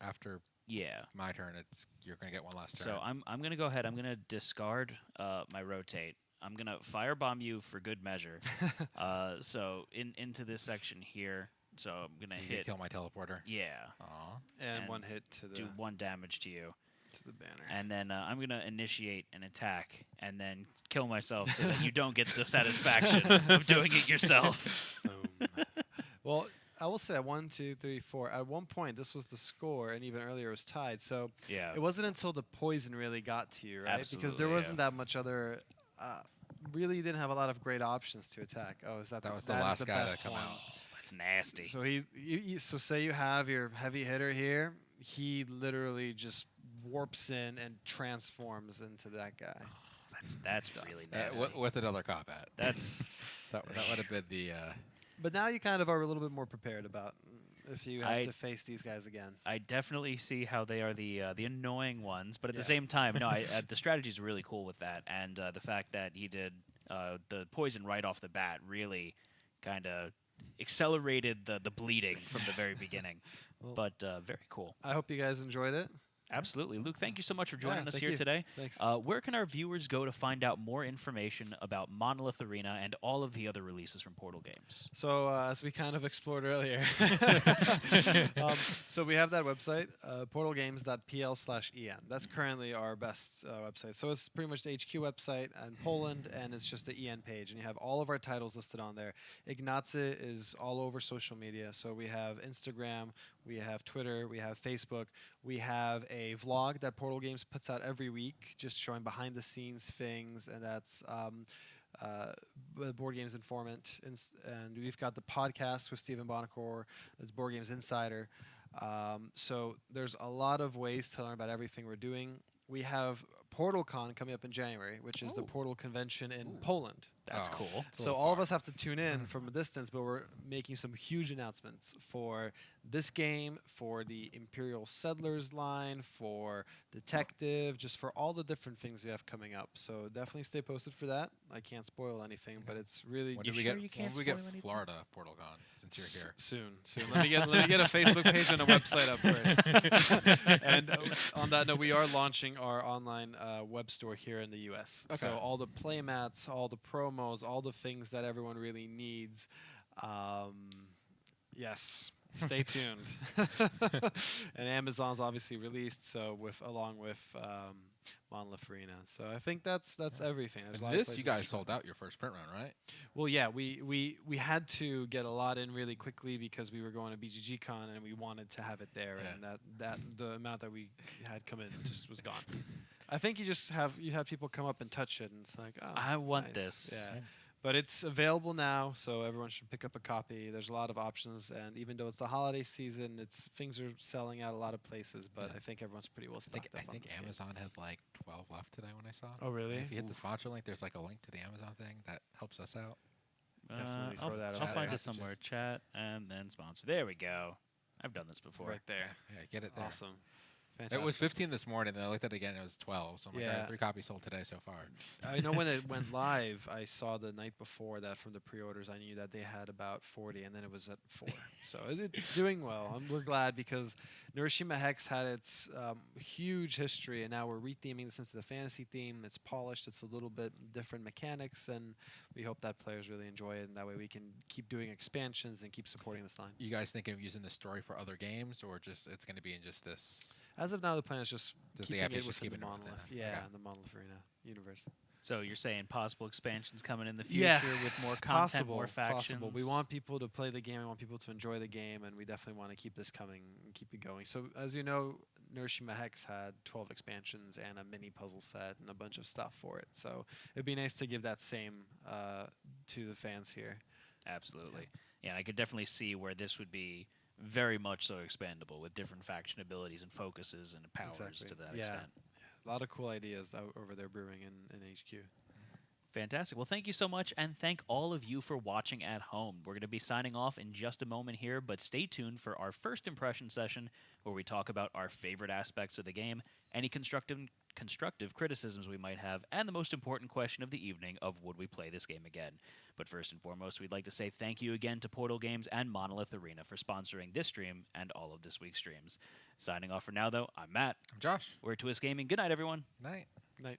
after Yeah. my turn, you're gonna get one last turn. So I'm gonna go ahead. I'm gonna discard my rotate. I'm gonna firebomb you for good measure. So into this section here. So I'm gonna you hit. kill my teleporter. Yeah. Aw. And 1 hit to the Do 1 damage to you, banner. and then I'm gonna initiate an attack, and then kill myself so that you don't get the satisfaction of doing it yourself. Boom. Well, I will say that 1, 2, 3, 4. At one point, this was the score, and even earlier it was tied. So Yeah. it wasn't until the poison really got to you, right? Because Absolutely, there yeah. wasn't that much other. Really, didn't have a lot of great options to attack. Oh, is that That the, was the that is last the guy to best come one. out. That's nasty. So so say you have your heavy hitter here. He literally just warps in and transforms into that guy. That's really nasty. With another combat. That's That would have been the. But now you kind of are a little bit more prepared about if you have I- to face these guys again. I definitely see how they are the annoying ones, but at Yeah. the same time, no, the strategy is really cool with that, and the fact that he did the poison right off the bat really kind of accelerated the bleeding from the very beginning. Well- But very cool. I hope you guys enjoyed it. Absolutely. Luke, thank you so much for joining Yeah, us thank here you. today. Thanks. Where can our viewers go to find out more information about Monolith Arena and all of the other releases from Portal Games? So as we kind of explored earlier, so we have that website, portalgames.pl/en. That's currently our best website. So it's pretty much the HQ website in Poland, and it's just the EN page, and you have all of our titles listed on there. Ignacy is all over social media. So we have Instagram, we have Twitter, we have Facebook, we have a vlog that Portal Games puts out every week, just showing behind the scenes things, and that's Board Games Informant, and we've got the podcast with Stephen Bonacore. It's Board Games Insider. So there's a lot of ways to learn about everything we're doing. We have PortalCon coming up in January, which is the Portal convention in Poland. That's Oh. cool. It's a So little all of far. us have to tune in from a distance, but we're making some huge announcements for this game, for the Imperial Settlers line, for Detective, just for all the different things we have coming up. So definitely stay posted for that. I can't spoil anything, but it's really When You do we sure get? you can't When do we get spoil anything? Florida PortalCon? Since you're here. Soon. Let me get a Facebook page and a website up first. And on that note, we are launching our online web store here in the U.S. Okay. So all the playmats, all the promos, all the things that everyone really needs. Yes. Stay tuned. And Amazon's obviously released, so along with Monolith Arena. So I think that's everything. There's a lot of This places you to guys try. sold out your first print run, right? Well, yeah, we had to get a lot in really quickly because we were going to BGG Con and we wanted to have it there, Yeah. and that the amount that we had come in just was gone. I think you have people come up and touch it, and it's like, oh, I want nice. this. Yeah. But it's available now, so everyone should pick up a copy. There's a lot of options, and even though it's the holiday season, things are selling out a lot of places. But Yeah. I think everyone's pretty well I stocked think, up on this game. Amazon had like 12 left today when I saw it. Oh, really? If you hit the sponsor link, there's like a link to the Amazon thing that helps us out. Definitely I'll, throw that I'll out find there. it Messages. somewhere. Chat and then sponsor. There we go. I've done this before. Right there. Yeah, get it there. Awesome. It Fantastic. was 15 this morning, and I looked at it again, and it was 12. So I'm like, all Yeah. right, 3 copies sold today so far. I know when it went live, I saw the night before that from the pre-orders. I knew that they had about 40, and then it was at 4. So it's doing well. We're glad because Neuroshima Hex had its huge history, and now we're retheming this into the fantasy theme. It's polished. It's a little bit different mechanics, and we hope that players really enjoy it, and that way we can keep doing expansions and keep supporting this line. You guys thinking of using this story for other games, or just it's going to be in just this? As of now, the plan is just Does the keeping app it is just within the keeping it within Monolith. it? Yeah, Okay. in the Monolith Arena universe. So you're saying possible expansions coming in the future Yeah, with more content, more factions. Possible. We want people to play the game. We want people to enjoy the game, and we definitely want to keep this coming and keep it going. So, as you know, Neuroshima Hex had 12 expansions and a mini puzzle set and a bunch of stuff for it. So, it'd be nice to give that same to the fans here. Absolutely. Yeah, and I could definitely see where this would be very much so expandable with different faction abilities and focuses and powers Exactly. to that Yeah. extent. A lot of cool ideas over there brewing in HQ. Fantastic. Well, thank you so much, and thank all of you for watching at home. We're going to be signing off in just a moment here, but stay tuned for our first impression session where we talk about our favorite aspects of the game, any constructive constructive criticisms we might have, and the most important question of the evening of would we play this game again. But first and foremost, we'd like to say thank you again to Portal Games and Monolith Arena for sponsoring this stream and all of this week's streams. Signing off for now, though, I'm Matt. I'm Josh. We're Twist Gaming. Good night, everyone. Night. Night.